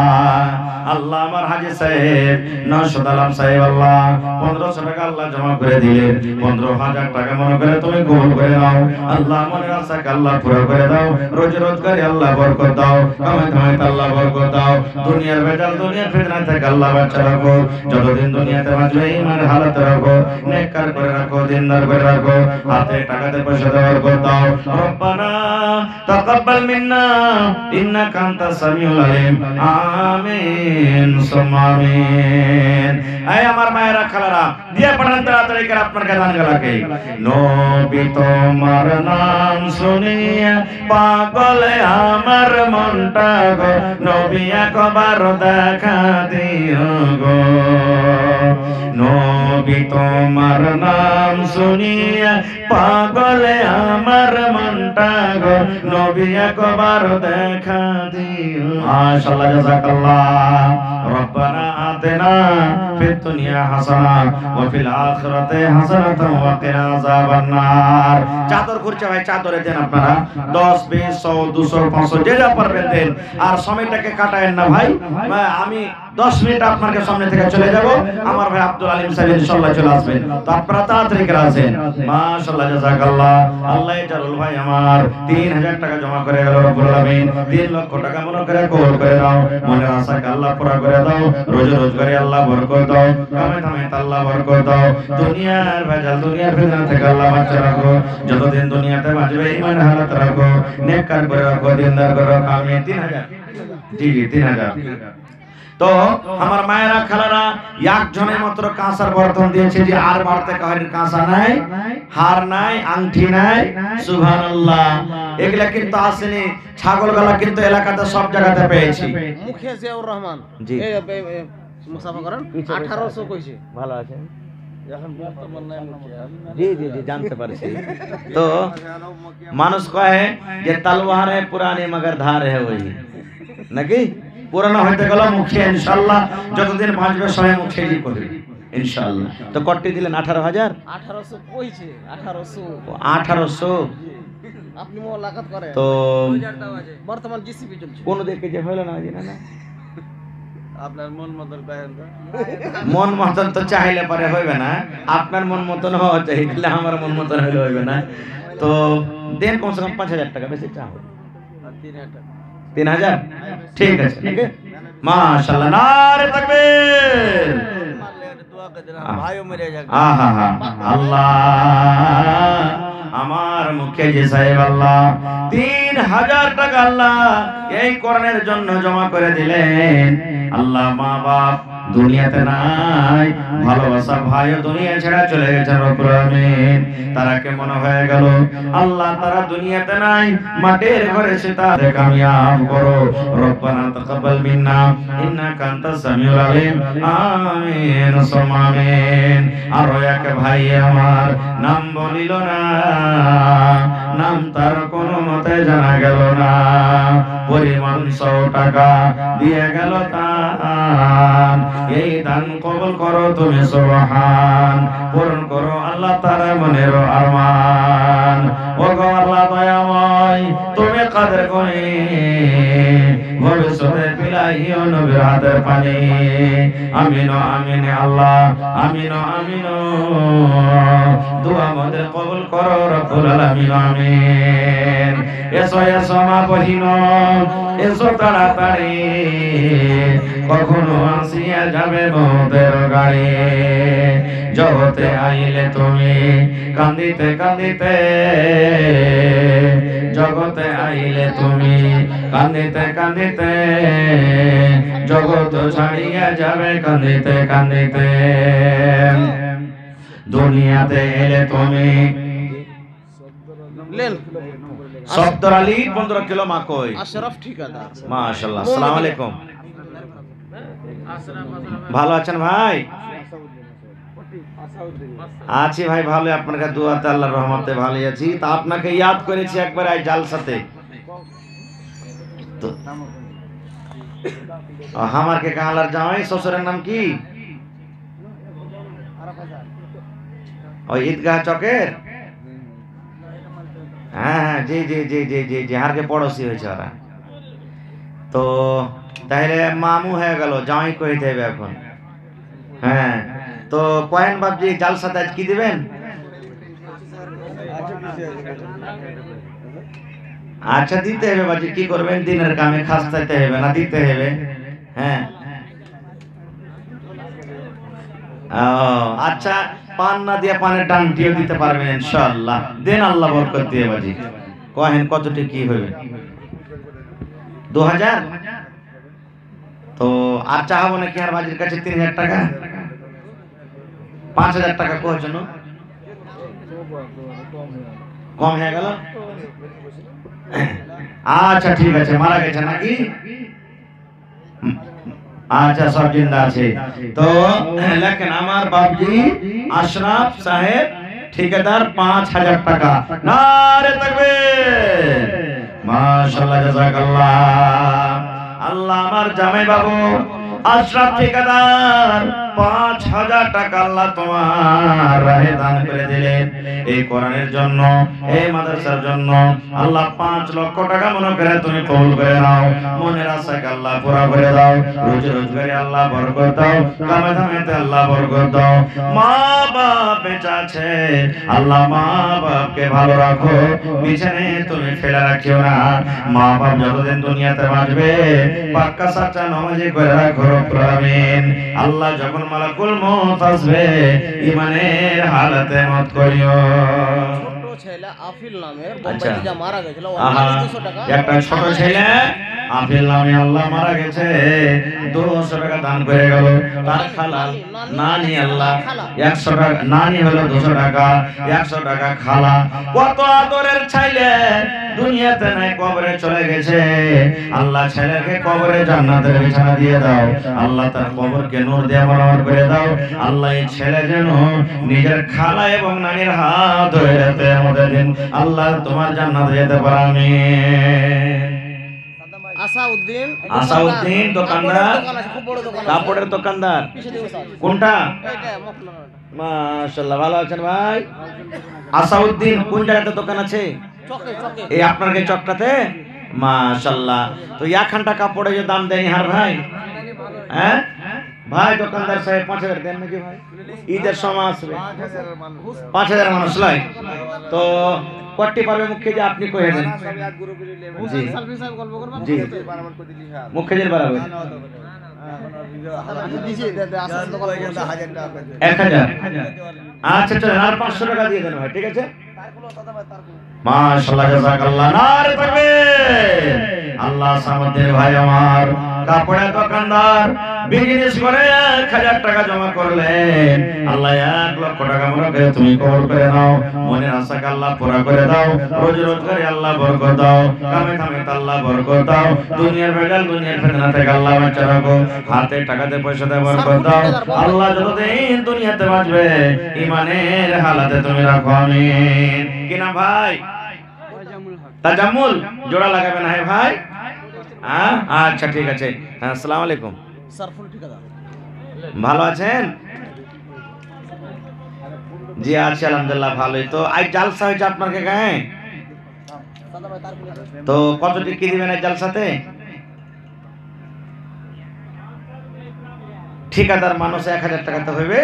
আল্লাহ আমার হাজী সাহেব নওশাদ আলম সাহেব আল্লাহ 1500 টাকা আল্লাহ জমা করে দিলেন 15000 টাকা মনে করে তুমি কবুল করে নাও আল্লাহ মনের আশাকে আল্লাহ পুরো করে দাও রোজগারি আল্লাহ বরকত দাও কামাই ধামাই আল্লাহ বরকত দাও দুনিয়ার ভেজাল দুনিয়ার ফিতনা থেকে আল্লাহ বাঁচা রাখো যতদিন দুনিয়াতে বাঁচবে ঈমানের হালাতে রাখো নেককার করে রাখো দিনদার করে রাখো হাতে টাকাতে পয়সা দেওয়ার বরকত দাও রব্বানা তাকাব্বাল মিন্না ইন্নাকা আনতাস সামিউল আলিম আমিন সুম্মা আমিন আয় আমার মায়েরা খালারা দিয়ে পড়ান তাড়াতাড়ি করে আপনার গান গালাকে নবী তোমার নাম শুনিয়া পাগল আমার মনটা গো নবী একবার দেখা দিও গো নবী তোমার নাম শুনিয়া পাগল আমার মনটা গো নবী একবার দেখা দিও মাশাআল্লাহ জাযাকাল্লাহ রব্বানা আতিনা ফিদ দুনিয়া হাসানা ওয়া ফিল আখিরাতি হাসানাতান ওয়া কিনা আযাবান নার চাদর খুরচা ভাই চাদরে দেন আপনারা 10 20 100 200 500 যে যা পারবেন দেন আর সময়টাকে কাটায়েন না ভাই আমি 10 মিনিট আপনাকে সামনে থেকে চলে যাব আমার ভাই আব্দুল আলিম সাহেব ইনশাআল্লাহ চলে আসবেন তো আপনারা তাড়াতাড়ি করে আসেন মাশাআল্লাহ জাযাকাল্লাহ আল্লাহ জালাল ভাই আমার 3000 টাকা জমা করে গেল রব্বুল আলামিন 3 লক্ষ টাকা মনে করে কবুল করে নাও মনের আশাকে আল্লাহ পুরা করে দাও রোজগারি আল্লাহ বরকত দাও কামাই ধামাই আল্লাহ বরকত দাও দুনিয়ার ভেজাল দুনিয়ার ফিতনা থেকে আল্লাহ বাঁচা রাখো যতদিন দুনিয়াতে বাঁচবে ঈমান হালাত রাখো নেককার করে রাখো দিনদার করে রাখো আমি 3000 জি 3000 তো আমার মায়েরা খালারা একজনের মাত্র কাঁসার বর্তন দিয়েছে যে আর বাড়তে কাহারির কাঁসা নাই হার নাই আংটি নাই সুবহানাল্লাহ এগুলা কিন্তু আসেনি ছাগল গলা কিন্তু এলাকাতে সব জায়গাতে পেয়েছি মুখে জিয়াউর রহমান জি মুসাফা করেন 1800 কইছে ভালো আছেন এখন বর্তমান নাই মুখে জি জি জি জানতে পারছি তো মানুষ কয় যে তলোয়ার है पुरानी मगर धार है वही নাকি পুরানো হইতে গেল মুখে ইনশাআল্লাহ যতদিন বাঁচবে সবাই মুখেই করবে ইনশাআল্লাহ। তো কটটি দিলেন 18,000? 1800 কইছে 1800। 1800। আপনি মোলাকাত করেন তো বর্তমান জিসিপি চলছে। কোন দিকে যে হইল না জানা না, আপনার মন মতন করেন তো। মন মতন তো চাইলে পরে হইবে না, আপনার মন মতন হওয়া চাইলে আমার মন মতন হইলে হইবে না। তো দেন কমসে কম 5,000 টাকা, বেশি চাও 3,000। ঠিক আছে, নাকি? মাশাআল্লাহ, নারে তাকবীর। আহা হা, আল্লাহ আমার মুখে যে সাহেব আল্লাহ 3,000 টাকা আল্লাহ এই কোরআনের জন্য জমা করে দিলেন। আল্লাহ মা বাপ দুনিয়াতে নাই, ভালোবাসা ভাইও দুনিয়া ছেড়ে চলে গেছে রব্বুল আমিন। তারা কেমন হয়ে গেল আল্লাহ, তারা দুনিয়াতে নাই, মাটির ঘরে সে তাদের কামিয়াব করো। রব্বানা তাকাব্বাল মিন্না ইন্নাকা আনতাস সামিউল আলিম। আমিন সুম্মা আমিন। আর এক ভাই আমার নাম বলিল না, নাম তার কোনো মতে জানা গেল না, পরিমাণ 100 টাকা দিয়ে গেল তার। এই দান কবুল করো তুমি সুবহান, পূরণ করো আল্লাহ তার মনের আরমান। ও গো আল্লাহ দয়াময়, তুমি কাদের করি ভবিষ্যতে বিলাইও নবীর হাতের পানি। আমিন আমিন আল্লাহ, আমিন আমিন। দোয়া আমাদের কবুল করো রব্বুল আলামিন, আমিন। এসো এসো মা বহিন, এসো তাড়াতাড়ি, কখনো আসিয়া যাবে মতের গাড়ি। জগতে আইলে তুমি কান্দিতে কান্দিতে, জগতে আইলে তুমি কান্দিতে কান্দিতে, জগৎ ছাড়িয়া যাবে কান্দিতে কান্দিতে। দুনিয়াতে এলে তুমি লেন সফদর আলী 15 কিলো মাকই। আশরাফ ঠিকাদার। মাশাআল্লাহ, আসসালামু আলাইকুম। ভালো আছেন ভাই? আছি ভাই, ভালো। আপনাকে দোয়াতে আল্লাহর রহমতে ভালো আছি। তা আপনাকে ইয়াদ করেছি একবার এই জালসাতে। তো আমার কে কালার জামাই শ্বশুরের নাম কি? ওই ঈদগাহ চকের? হ্যাঁ জি জি জি জি জি জি, হারকে পড়োশি হয়েছে ওরা। তো তাহলে মামু হয়ে গেল, জামাই কইতে হবে এখন। হ্যাঁ, তো কয়েন বাবজি জালসাতে আজ কি দিবেন? আচ্ছা দিতে হবে বাজি, কি করবেন? দিনের কামে খাস্তাইতে হবে না, দিতে হবে। হ্যাঁ আচ্ছা, পান না দিয়ে পানের ডান্টিও দিতে পারবেন ইনশাআল্লাহ। দেন, আল্লাহ বরকত দিয়ে বাজি। কহেন কতটি কি হবে? 2000। তো আর চাহাবো নাকি আর বাজির কাছে 3000 টাকা? 5000 টাকা কোয়ার জন্য কম হয়ে গেল। আচ্ছা ঠিক আছে, মারা গেছে নাকি? আচ্ছা, সব জিন্দা আছে। তো লেখেন আমার বাবজি আশরাফ সাহেব ঠিকাদার 5000 টাকা। নারে তাকবীর, মাশাআল্লাহ, জাযাকাল্লাহ। আল্লাহ আমার জামাই বাবু আশরাফ ঠিকাদার 5000 টাকা আল্লাহ তোমার রাহে দান করে দিলেন এই কোরআনের জন্য, এই মাদ্রাসার জন্য। আল্লাহ 5 লক্ষ টাকা মনে করে তুমি কবুল করে নাও। মনের আশাকে আল্লাহ পুরা করে দাও, রোজি রোজগারে আল্লাহ বরকত দাও, কামে ধামেতে আল্লাহ বরকত দাও। মা বাপ বেঁচে আছে, আল্লাহ মা বাপকে ভালো রাখো, পিছনে তুমি ফেলে রাখিও না। মা বাপ যতদিন দুনিয়াতে বাঁচবে পাক্কা সাচ্চা নামাজি করে রাখো রব্বুল আমিন। আল্লাহ যখন মালাকুল মউত আসবে ইমানের হালতে মত করিও। ছোট ছেলে আফিল নামের বোম্বাই যা মারা গেছিল, ওর আহা, 200 টাকা। একটা ছোট ছেলে আফিল নামে আল্লাহ মারা গেছে, 200 টাকা দান করে গেল। তার খালা নানি আল্লাহ 100 টাকা, নানি হলো 200 টাকা, 100 টাকা খালা। কত আদরের ছেলে দুনিয়াতে নাই, কবরে চলে গেছে। আল্লাহ ছেলেকে কবরে জান্নাতের বিছানা দিয়ে দাও। আল্লাহ তার কবরকে নূর দিয়ে বরাবর করে দাও। আল্লাহ এই ছেলে যেন নিজের খালা এবং নানির হাত ধরে যেতে আমাদের দিন আল্লাহ তোমার জান্নাতে যেতে পারে। আমিন। আসাউদ্দিন আসাউদ্দিন দোকানদার, কাপড়ের দোকান আছে, খুব বড় দোকান আছে। কাপড়ের দোকানদার। পিছে দিয়ে বসে আছে। কোনটা? এইটা মফলার। মাশাআল্লাহ, ভালো আছেন ভাই? আসাউদ্দিন কোন জায়গাতে দোকান আছে? চকে চকে। এই আপনার এই চকটাতে? মাশাআল্লাহ। তো একখানটা কাপড়ে যে দাম দেয়নি হার ভাই? হ্যাঁ ভাই, দোকানদার সাহেব 5000 দেন নাকি ভাই? ঈদের সময় আসবে 5000 মানুষ লাই, তো কটি পারবে মুখে যে আপনি কয়ে দেন। জি সালফি সাহেব গল্প করবা। জি, মুখে যে বাড়াবে দিছি আসার দোকান 1000। আচ্ছা চলেন, আর 500 টাকা দিয়ে দেন ভাই, ঠিক আছে? মাশাআল্লাহ, জাযাকাল্লাহ, নারে তাকবীর। আল্লাহ সামদের ভাই আমার কাপড়ের দোকানদার, বিজনেস করে 1000 টাকা জমা করলেন। আল্লাহ 1 লক্ষ টাকা মনে তুমি কবুল করে নাও, মনের আশাকে আল্লাহ পুরা করে দাও, রোজ রোজগারে আল্লাহ বরকত দাও, কামে কামে আল্লাহ বরকত দাও, দুনিয়ার ভেজাল দুনিয়ার ফিতনা থেকে আল্লাহ বাঁচা রাখো, হাতে টাকাতে পয়সাতে বরকত দাও। আল্লাহ যতদিন দুনিয়াতে বাঁচবে ইমানের হালাতে তুমি রাখো, আমিন। কি না ভাই? তাজাম্মুল জোড়া লাগাবে না ভাই? হ্যাঁ আচ্ছা ঠিক আছে। হ্যাঁ, আসসালামু আলাইকুম। সারফুল ঠিকাদার। ভালো আছেন? জি আছি আলহামদুলিল্লাহ, ভালোই। তো আজ জালসা হয়েছে আপনার গায়ে, তো কত কি দিবেন এই জালসাতে? ঠিকাদার মানুষ 1000 টাকা তো হবে।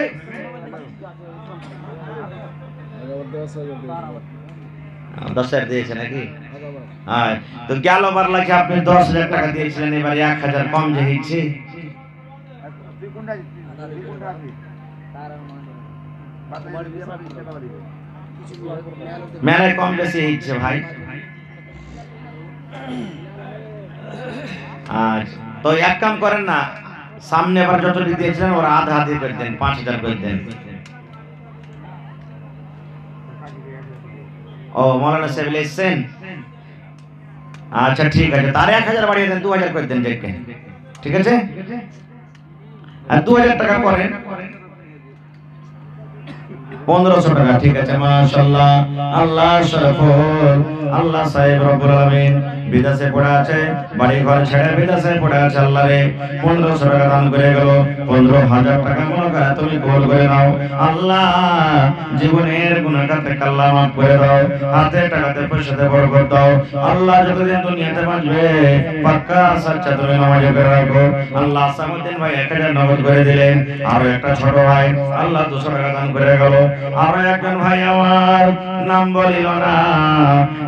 10,000 দিয়েছে নাকি? হ্যাঁ, তো গেল বার লাগে আপনি 10,000 টাকা দিয়েছিলেন, এবার 1000 কম যে হয়েছে। মেলায় কম বেশি হচ্ছে ভাই। আচ্ছা, তো এক কাম করেন না, সামনে এবার যত দিয়েছিলেন ওরা আধা আধি করে দেন, 5000 করে দেন। ও মৌলানা সাহেব এসেছেন? আচ্ছা ঠিক আছে, তার 1000 বাড়িয়ে দেন, 2000 করে দেন দেখেন, ঠিক আছে? আর 2000 টাকা করেন 1500 টাকা, ঠিক আছে? মাশাআল্লাহ, আল্লাহ শরফুল, আল্লাহ সাহেব রব্বুল আলামিন বিদেশে পড়ে আছে, বাড়ি ঘর ছেড়ে বিদেশে পড়ে আছে। আল্লাহ রে 1500 টাকা দান করে গেল, 15000 টাকা মনে করে তুমি কবুল করে নাও। আল্লাহ জীবনের গুনাহগার থেকে আল্লাহ মাফ করে দাও, হাতে টাকাতে পয়সাতে বরকত দাও। আল্লাহ যতদিন দুনিয়াতে বাঁচবে পাক্কা সাচ্চা তুমি নামাজ করে রাখো। আল্লাহ সামুদ্দিন ভাই 1000 নগদ করে দিলেন, আর একটা ছোট ভাই আল্লাহ 200 টাকা দান করে গেল। আর একজন ভাই আমার নাম বলিল না,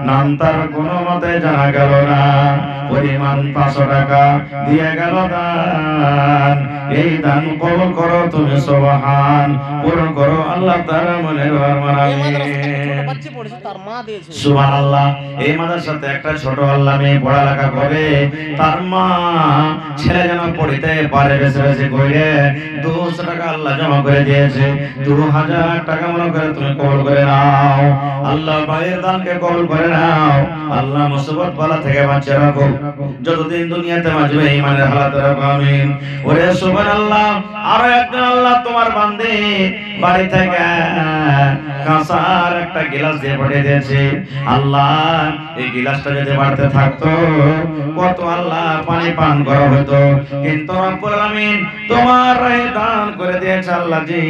নাম তার কোনো মতে জানা গেল না, পরিমাণ 500 টাকা দিয়ে গেল দান। এই দান কবুল করো তুমি, সুবহান, পূরণ করো আল্লাহ তার মনের বাচ্চা পড়েছে, তার মা দিয়েছে। সুবহানাল্লাহ। এই মাদ্রাসাতে একটা ছোট আল্লাহ মেয়ে পড়ালেখা করে, তার মা ছেলে যেন পড়িতে পারে বেশি বেশি করে 200 টাকা আল্লাহ জমা করে দিয়েছে। 2000 টাকা মনে করে তুমি কবুল করে নাও। আল্লাহ ভাইয়ের দানকে কবুল করে নাও। আল্লাহ মুসিবত বালা থেকে বাঁচিয়ে রাখো, যতদিন দুনিয়াতে বাঁচবে ঈমানের হালাতে রাখো, আমিন। ওরে সুবহানাল্লাহ। আর একজন আল্লাহ তোমার বান্দে বাড়ি থেকে কাঁসার একটা গ্লাস দিয়ে পাঠিয়ে দিয়েছে। আল্লাহ এই গ্লাসটা যদি বাড়তে থাকতো কত আল্লাহ পানি পান করা হতো, কিন্তু রব্বুল আলামিন তোমার এই দান করে দিয়েছে। আল্লাহ জি,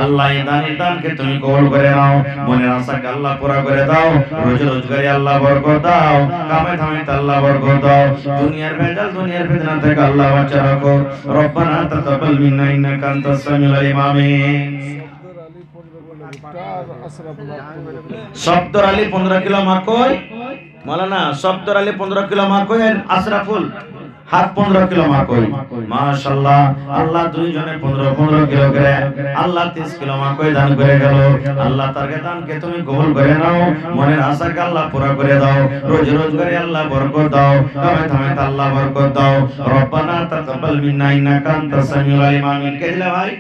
আল্লাহ এই দানকে তুমি কবুল করে নাও, মনের আশাকে আল্লাহ পুরা করে দাও, রোজ রোজগারে আল্লাহ বরকত দাও, কামে ধামে আল্লাহ বরকত দাও, দুনিয়ার ভেজাল দুনিয়ার ফিতনা থেকে আল্লাহ বাঁচা রাখো। রব্বানা তাকাব্বাল মিন্না ইন্নাকা আনতাস সামিউল আলিম, আমিন। শব্দর আলী 15 কিলো মাকই, মাওলানা শব্দর আলী 15 কিলো মাকই, আর আশরাফুল হাত 15 কিলো মাকই। মাশাআল্লাহ, আল্লাহ দুইজনে 15 কিলো করে আল্লাহ 30 কিলো মাকই দান করে গেল। আল্লাহ তার দানকে তুমি কবুল করে নাও, মনের আশাকে আল্লাহ পুরা করে দাও, রোজ রোজগারে আল্লাহ বরকত দাও, কামে ধামে আল্লাহ বরকত দাও। রব্বানা তাকাব্বাল মিন্না ইন্নাকা আনতাস সামিউল আলিম, আমিন। কে দিলা ভাই?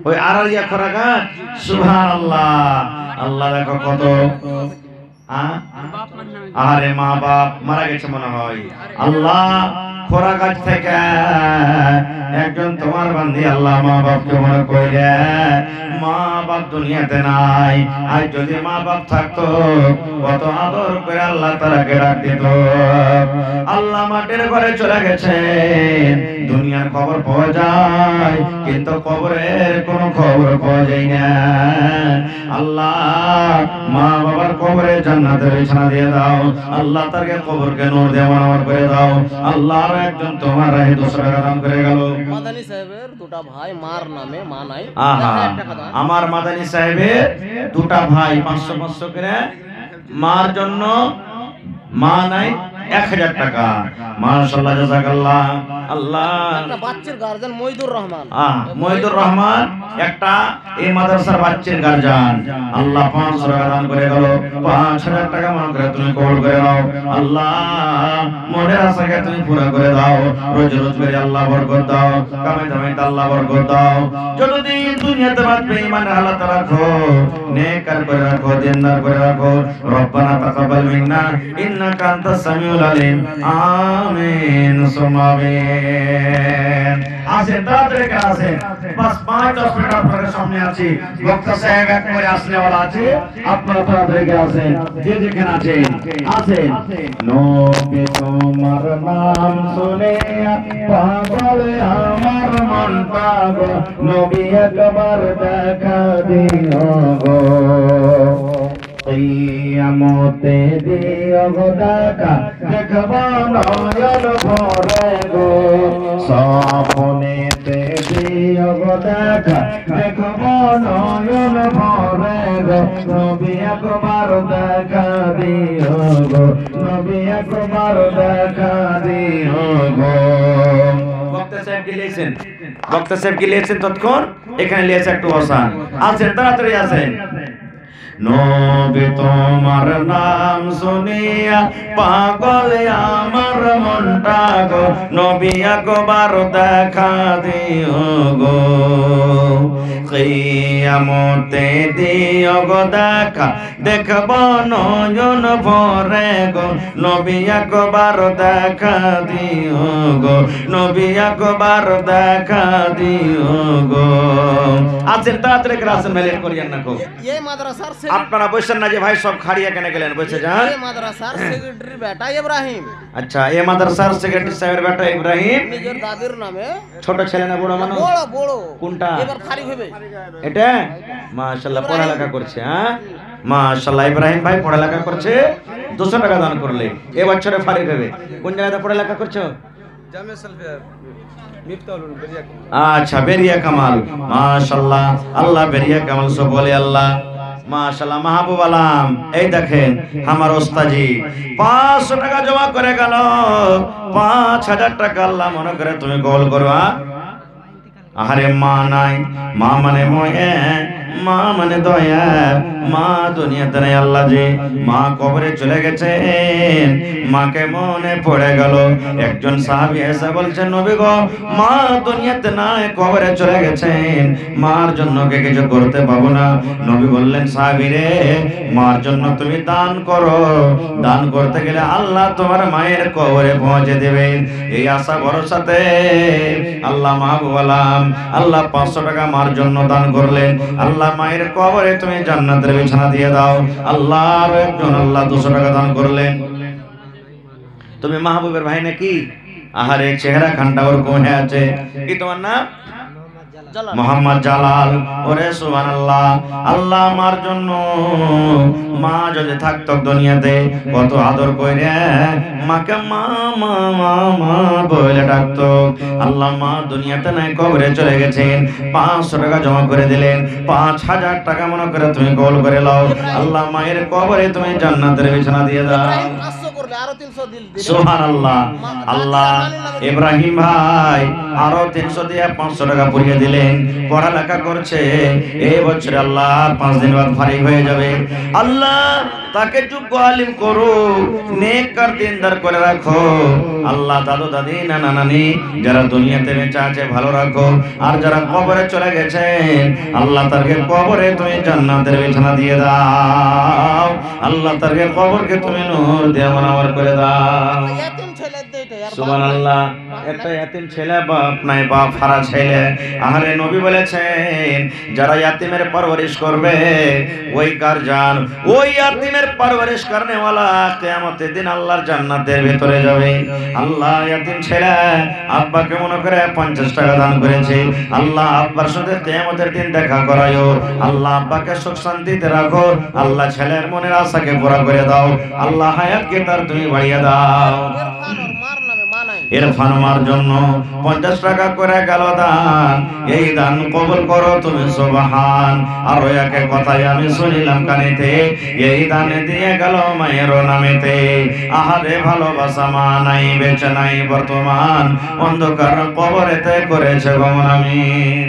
ওই আড়ালিয়া খোরাগাছ। সুবহানাল্লাহ। আল্লাহ দেখো কত, আরে মা বাপ মারা গেছে মনে হয়। আল্লাহ খোরাগাছ থেকে একজন তোমার বান্দি আল্লাহ মা বাপকে মনে করে মা বাপ দুনিয়াতে নাই। আর যদি মা বাপ থাকতো কত আদর করে আল্লাহ তাআলাকে ডাক দিত। আল্লাহ মাটির ঘরে চলে গেছেন, দুনিয়ার খবর পাওয়া যায় কিন্তু কবরের কোনো খবর পাওয়া যায় না। আল্লাহ মা বাবার কবরে জান্নাতের বিছানা দিয়ে দাও। আল্লাহ তাকে কবরকে নূর দিয়ে মনোহর করে দাও। আল্লাহ আর একজন তোমার রাহে 200 টাকা দান করে গেল। মাদানী সাহেবের দুটা ভাই, মার নামে, মা নাই, আহা, 1000 টাকা দান। আমার মাদানী সাহেবের দুটা ভাই 500 করে, মার জন্য মা নাই 1000 টাকা। মাশাআল্লাহ, জাযাকাল্লাহ। আল্লাহ একটা বাচ্চার গার্জিয়ান মইদুর রহমান, মইদুর রহমান একটা এই মাদ্রাসার বাচ্চার গার্জিয়ান। আল্লাহ 500 টাকা দান করে গেল। 5000 টাকা মনে করে তুমি কবুল করে নাও। আল্লাহ মনের আশাকে তুমি পুরো করে দাও। রোজি রোজগারে আল্লাহ বরকত দাও, কামাই দামাইতে আল্লাহ বরকত দাও। যতদিন দুনিয়াতে বাঁচবে ঈমানের হালাত রাখো, নেককার করে রাখো, দিনদার করে রাখো। রব্বানা তাকাব্বাল মিন্না ইন্নাকা আনতাস সামিউল আলিম। আমিন সুম্মা আমিন। আসেন তাড়াতাড়ি করে আসেন। বাস 5-10 মিনিট আপনাদের সামনে আছি। বক্তা সাহেব এক করে আসনে वाला আছে, আপনারা তাড়াতাড়ি করে আসেন। যে যেখানে আছেন আসেন। নবী তোমার নাম শুনে পাগল আমার মন পাগল, নবী একবার দেখা দিও গো। কিয়ামতে দিও গো দেখা, দেখব নয়ন ভরে গো। স্বপ্নেতে দিও গো দেখা, দেখব নয়ন ভরে গো। নবী একবার দেখা দিও গো, নবী একবার দেখা দিও গো। বক্তা সাহেব কি লিখছেন? বক্তা সাহেব কি লিখছেন? তৎক্ষণ এখানে লিখছে একটু বসান। আসেন তাড়াতাড়ি আসেন। নবী তোমার নাম শুনিয়া পাগল আমার মনটা গো, নবী একবার দেখা দিও গো। কিয়ামতে দিও গো দেখা, দেখব নয়ন ভরে গো। নবী একবার দেখা দিও গো, নবী একবার দেখা দিও গো। আছেন তাড়াতাড়ি করে আসেন, মেলেন করিয়েন না গো। এই মাদ্রাসার আপনারা বসেন না যে ভাই সব খাড়িয়া কেন গেলেন? বসে যান। এই মাদ্রাসার সেক্রেটারি বেটা ইব্রাহিম। আচ্ছা, এই মাদ্রাসার সেক্রেটারি সাহেবের বেটা ইব্রাহিম। নিজের দাদির নামে ছোট ছেলে না বড় মানুষ? বড় বড়। কোনটা? এবার ফারিক হবে এটা। মাশাআল্লাহ, পড়ালেখা করছে। হ্যাঁ মাশাআল্লাহ, ইব্রাহিম ভাই পড়ালেখা করছে। 200 টাকা দান করলে এ বছরে ফারিক হবে। কোন জায়গায় পড়ালেখা করছো? জামিয়া সালফিয়ার মিফতাহুল বেরিয়া। আচ্ছা, বেরিয়া কামাল। মাশাআল্লাহ, আল্লাহ বেরিয়া কামাল সব বলে আল্লাহ। মাশাআল্লাহ, মাহবুব আলম এই দেখেন আমার ওস্তাজি 500 টাকা জমা করে গেল। 5000 টাকা আল্লাহ মনে করে তুমি কবুল করো। আরে মা নাই, মা মানে ময়ে, মা মানে দয়া, মা দুনিয়াতে নাই। আল্লাহ যে মা কবরে চলে গেছেন, মাকে মনে পড়ে গেল। একজন সাহাবী এসে বলছেন, নবী গো মা দুনিয়াতে নাই, কবরে চলে গেছেন, মার জন্য কে কিছু করতে পাবো না। নবী বললেন, সাহাবী রে মার জন্য তুমি দান করো, দান করতে গেলে আল্লাহ তোমার মায়ের কবরে পৌঁছে দেবেন। এই আশা ভরসাতে আল্লাহ মাহবুব আলম আল্লাহ 500 টাকা মার জন্য দান করলেন। আল্লাহ মায়ের কবরে তুমি জান্নাতের বিছানা দিয়ে দাও। আল্লাহ আর একজন আল্লাহ 200 টাকা দান করলেন। তুমি মাহবুবের ভাই নাকি? আহারে চেহারা খানটা ওরকম হয়ে আছে। কি তোমার নাম? মোহাম্মদ জালাল। ওরে সুবহানাল্লাহ, আল্লাহ মার জন্য, মা যদি থাকতো দুনিয়াতে কত আদর করে মাকে মা মা মা মা বলে ডাকতো। আল্লাহ মা দুনিয়াতে নাই, কবরে চলে গেছেন। 500 টাকা জমা করে দিলেন। 5000 টাকা মনে করে তুমি কবুল করে নাও। আল্লাহ মায়ের কবরে তুমি জান্নাতের বিছানা দিয়ে দাও। সুবহানাল্লাহ। আল্লাহ ইব্রাহিম ভাই আরো 300 দিয়ে 500 টাকা পুরিয়ে দিলেন। পড়ালেখা করছে, এই বছর আল্লাহ 5 দিন বাদ ফারিগ হয়ে যাবে। আল্লাহ তাকে যোগ্য আলিম করো, নেককার দিনদার করে রাখো। আল্লাহ দাদু দাদি নানা নানি যারা দুনিয়াতে বেঁচে আছে ভালো রাখো, আর যারা কবরে চলে গেছেন আল্লাহ তাদেরকে কবরে তুমি জান্নাতের বিছানা দিয়ে দাও। আল্লাহ তাদেরকে কবরকে তুমি নূর দিয়ে মনোহর করে দাও। সুবহানাল্লাহ। একটা ইয়াতিম ছেলে বাপ নাই, বাপ হারা ছেলে। আহারে নবী বলেছেন যারা ইয়াতিমের পরওয়ারিশ করবে ওই গার্জিয়ান, ওই ইয়াতিমের পরওয়ারিশ করনে ওয়ালা কিয়ামতের দিন আল্লাহর জান্নাতের ভিতরে যাবে। আল্লাহ ইয়াতিম ছেলে আব্বাকে মনে করে 50 টাকা দান করেছে, আল্লাহ আব্বার সাথে কিয়ামতের দিন দেখা করায়ো। আল্লাহ আব্বাকে সুখ শান্তিতে রাখো, আল্লাহ ছেলের মনের আশাকে পুরা করে দাও, আল্লাহ হায়াতকে তার তুমি বাড়িয়ে দাও। ইরফান মার জন্য 50 টাকা করে গেল দান, এই দান কবুল করো তুমি সুবহান। আর একে কথাই আমি শুনিলাম কানেতে, এই দান দিয়ে গেল মায়ের নামেতে। আহারে ভালোবাসা মা নাই, বেঁচে নাই বর্তমান, অন্ধকার কবরেতে করেছে গমন। আমিন।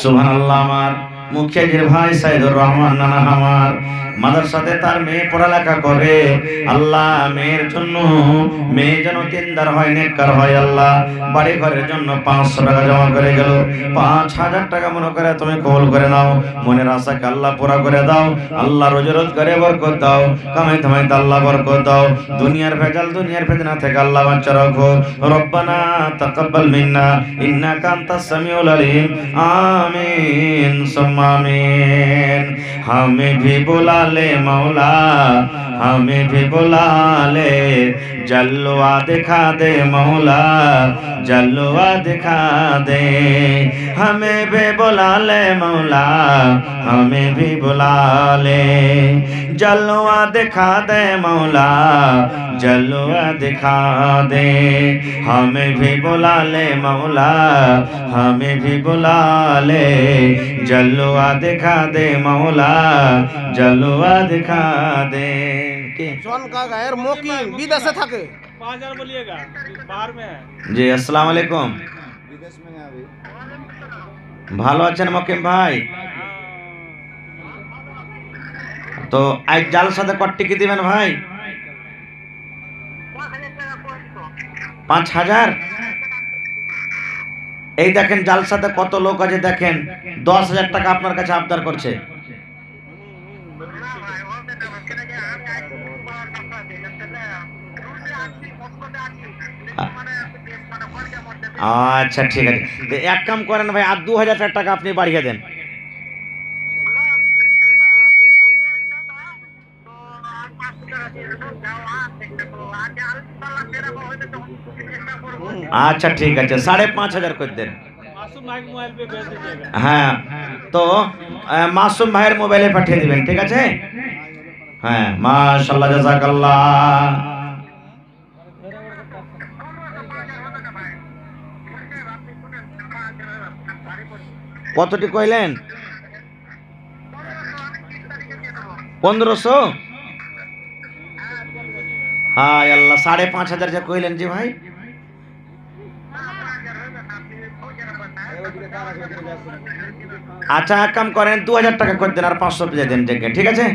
সুবহানাল্লাহ। আমার মুখিয়াজির ভাই সাইদুর রহমান নানা আমার মাদ্রাসাতে তার মেয়ে পড়ালেখা করে। আল্লাহ মেয়ের জন্য, মেয়ে যেন দিনদার হয়, নেককার হয়। আল্লাহ বাড়ি ঘরের জন্য 500 টাকা জমা করে গেল। 5000 টাকা মনে করে তুমি কবুল করে নাও, মনের আশাকে আল্লাহ পুরা করে দাও। আল্লাহ রোজি রোজগারে বরকত দাও, কামাই ধামাইতে আল্লাহ বরকত দাও। দুনিয়ার ভেজাল, দুনিয়ার ফিতনা থেকে আল্লাহ বাঁচা রাখো। রব্বানা তাকাব্বাল মিন্না ইন্নাকা আনতাস সামিউল আলিম। आमीन सुम्मा आमीन। हमें भी बुला ले मौला, हमें भी बुला ले, जलवा दिखा दे मौला, जलवा दिखा दे। हमें भी बुला ले मौला, हमें भी बुला ले, जलवा दिखा दे मौला, जलवा दिखा दे। हमें भी बुला ले मौला, हमें भी बुला ले, जलवा दिखा दे मौला, जलवा दिखा दे। जॉन का गायर मोकिम विदेशे থাকে 5000 बोलिएगा, बाहर में है जी। अस्सलाम वालेकुम। विदेश में है अभी। ভালো আছেন মকিম ভাই? তো আজ জালসাতে কত টিকি দিবেন ভাই? 5000। এই দেখেন জালসাতে কত লোক আছে, দেখেন 10000 টাকা আপনার কাছে আবদার করছে। আচ্ছা ঠিক আছে, এক কাম করেন ভাই, আর 2000 টাকা আপনি বাড়িয়ে দেন। আচ্ছা ঠিক আছে, 5500 করে দেন। मासूम भाई के मोबाइल पे भेज दीजिएगा। হ্যাঁ, তো মাসুম ভাইয়ের মোবাইলে পাঠিয়ে দিবেন, ঠিক আছে? হ্যাঁ, মাশাআল্লাহ, জাযাকাল্লাহ। কতটি কইলেন? 1500। হ্যাঁ আল্লাহ, 5500 যা কইলেন জি ভাই। আচ্ছা এক কাম করেন, 2000 টাকা করে দেন, আর 500 দিয়ে দেন, ঠিক আছে?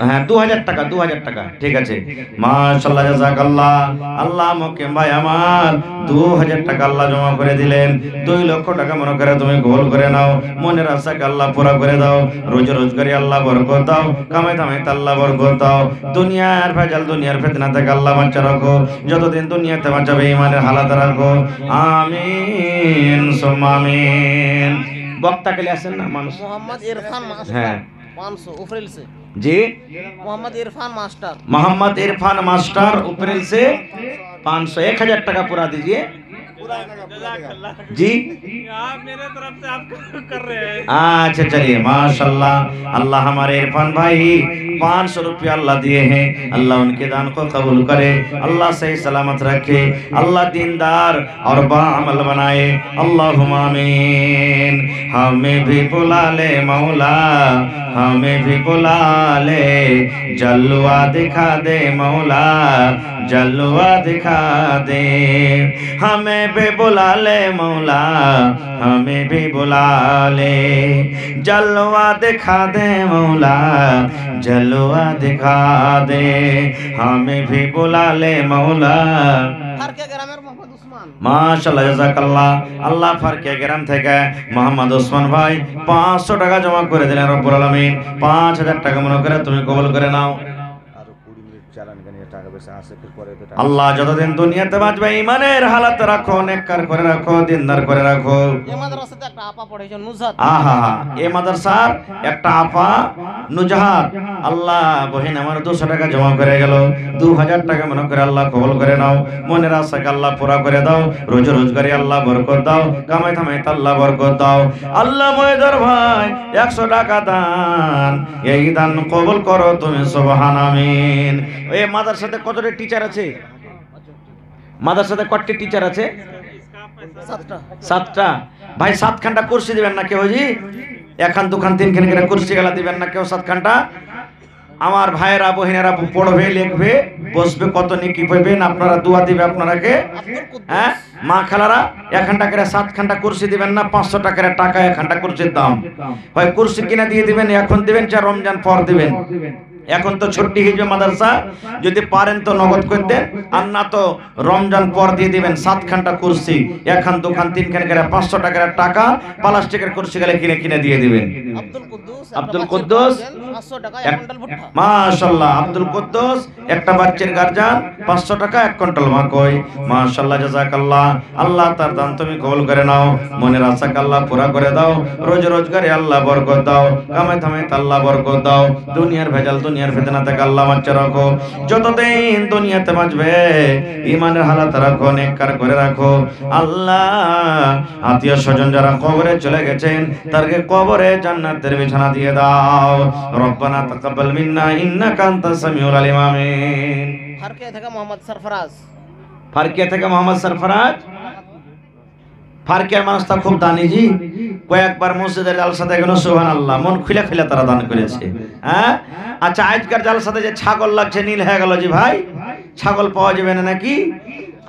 হ্যাঁ 2000 টাকা, 2000 টাকা, ঠিক আছে। মাশাআল্লাহ, জাযাকাল্লাহ। আল্লাহ মকিম ভাই আমার 2000 টাকা আল্লাহ জমা করে দিলেন। 2 লক্ষ টাকা মনে করে তুমি গোল করে নাও, মনের আশাকে আল্লাহ পুরা করে দাও, রোজ রোজগারি আল্লাহ বরকত দাও, কামাই ধামাইতে আল্লাহ বরকত দাও। দুনিয়ার ভেজাল, দুনিয়ার ফিতনা থেকে আল্লাহ বাঁচা রাখো, যতদিন দুনিয়াতে বাঁচাবে ঈমানের হালাত রাখো। আমিন সুম্মা আমিন। বক্তা কে আছেন না মানুষ? मोहम्मद इरफान मास्टर। হ্যাঁ 500 अप्रैल से जी। मोहम्मद इरफान मास्टर, मोहम्मद इरफान मास्टर अप्रैल से 500, 1000 टाका पूरा दीजिए जज़ाकल्लाह जी। आप मेरे तरफ से आप कर रहे हैं। अच्छा चलिए, माशाल्लाह। अल्लाह हमारे इरफान भाई 500 रुपया अल्लाह दिए हैं, अल्लाह उनके दान को कबूल करे, अल्लाह सही सलामत रखे, अल्लाह दीनदार और बाअमल बनाए। अल्लाहुम्मा आमीन। हमें भी बुला ले मौला, हमें भी बुला ले, जलवा दिखा दे मौला, जलवा दिखा दे। हमें भी बुला ले मौला, हमें भी बुला ले, जलवा दिखा दे मौला, जलवा दिखा दे। हमें भी बुला ले मौला। फारके ग्रामेर मोहम्मद उस्मान। माशाल्लाह, জাযাকাল্লাহ। আল্লাহ ফারকে গ্রাম থেকে মোহাম্মদ ওসমান ভাই 500 টাকা জমা করে দিলেন রব্বুল আলামিন। 5000 টাকা মনে করে তুমি কবুল করে নাও। আল্লাহ যতদিন দুনিয়াতে বাঁচবে ইমানের হালাত রাখো, নেককার করে রাখো, দিনদার করে রাখো। এই মাদ্রাসাতে একটা আপা পড়েছে নুজাত, আহা, এই মাদ্রাসার একটা আপা নুজাহাত, আল্লাহ বহিন আমার 200 টাকা জমা করে গেল, 2000 টাকা মনে করে আল্লাহ কবুল করে নাও, মনের আশাকে আল্লাহ পুরা করে দাও, রোজ রোজগারি আল্লাহ বরকত দাও, কামাই থামাই আল্লাহ বরকত দাও। আল্লাহ ময়দার ভাই 100 টাকা দান, এই দান কবুল করো তুমি, সুবহান আমিন। এই মাদ্রাসাতে কতটা টিচার আছে? মাদ্রাসাতে কতটি টিচার আছে? 7টা। ভাই 7 খানটা কুরসি দিবেন না কেউ? জি, 1 2 3 খান করে কুরসি গেলা দিবেন না কেউ? 7 খানটা আমার ভাইয়েরা বহিনেরা পড়বে, লিখবে, বসবে, কত নেকি পাবেন, আপনারা দোয়া দিবে আপনারাকে। হ্যাঁ মা খালারা 1 ঘন্টা করে 7 ঘন্টা কুরসি দিবেন না, 500 টাকার টাকা 1 ঘন্টা কুরসির দাম। হয় কুরসি কিনে দিয়ে দিবেন, এখন দিবেন, চার রমজান পর দিবেন। এখন তো ছুটি হিজবে মাদ্রাসা, যদি পারেন তো নগদ করতেন, আর না তো রমজান পর দিয়ে দিবেন। 7 ঘন্টা কুরসি 1 খান 2 খান 3 খান করে 500 টাকার টাকা প্লাস্টিকের কুরসি গেলে কিনে দিয়ে দিবেন। আব্দুল কুদ্দুস 500 টাকা 1 কুইন্টাল ভুট্টা। মাশাআল্লাহ, আব্দুল কুদ্দুস একটা বাচ্চার গার্জিয়ান 500 টাকা 1 কুইন্টাল মাকই। মাশাআল্লাহ, জাযাকাল্লাহ। আল্লাহ তার দান তুমি কবুল করে নাও, মনের আশাকে আল্লাহ পুরা করে দাও, রোজ রোজগারে আল্লাহ বরকত দাও, কামাই থামাই আল্লাহ বরকত দাও, দুনিয়ার ভেজাল দুনিয়ার ফিতনা থেকে আল্লাহ বাঁচিয়ে রাখো। যতদিন দুনিয়াতে বাঁচবে ঈমানের হালাত রাখো, নেককার করে রাখো। আল্লাহ আত্মীয় স্বজন যারা কবরে চলে গেছেন তাদেরকে কবরে জান্নাতের বিছানা দিয়ে দাও। রব্বানা তাকাব্বাল মিন্না ইন্নাকা আনতাস সামিউল আলিম। আমিন। ফারকিয়া থেকে মোহাম্মদ সরফরাজ। ফারকিয়া থেকে মোহাম্মদ সরফরাজ। ফারকিয়ার মানুষটা খুব দানি জি, কয়েকবার মসজিদের জালসাতে গেল, সুবহানাল্লাহ, মন খুলে খুলে তারা দান করেছে। হ্যাঁ আচ্ছা, আজকের জালসাতে যে ছাগল লাগছে নীল হয়ে গেল জি ভাই, ছাগল পাওয়া যাবে না নাকি?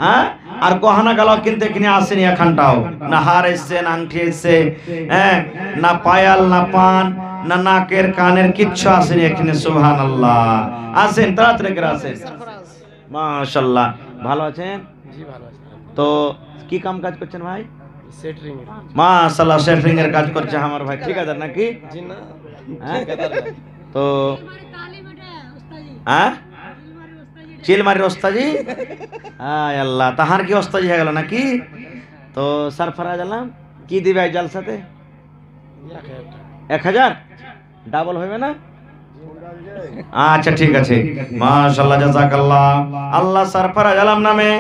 হ্যাঁ, আর গহনা গালা কিনতে কিনে আসেনি এখানটাও, না হার এসছে, না আংটি এসছে, হ্যাঁ, না পায়াল, না পান, না নাকের কানের কিচ্ছু আসেনি এখানে। সুবহানাল্লাহ, আসেন তাড়াতাড়ি করে আসেন। মাশাআল্লাহ, ভালো আছেন? জি ভালো আছি। তো কি কাম কাজ করছেন ভাই? সেটরিং। মাশাআল্লাহ, সেটরিং এর কাজ করছে আমার ভাই, ঠিকাদার নাকি? জি না, হ্যাঁ? ঠিকাদার না। তো হ্যাঁ, চিলমারির ওস্তাজি। আয় আল্লাহ, তাহার কি ওস্তাজি হয়ে গেল নাকি? তো সরফরাজ আলম কি দিবে এই জালসাতে? 1000 ডাবল হবে না? আচ্ছা ঠিক আছে, মাশাআল্লাহ, জাযাকাল্লাহ। আল্লাহ সরফরাজ আলম নামে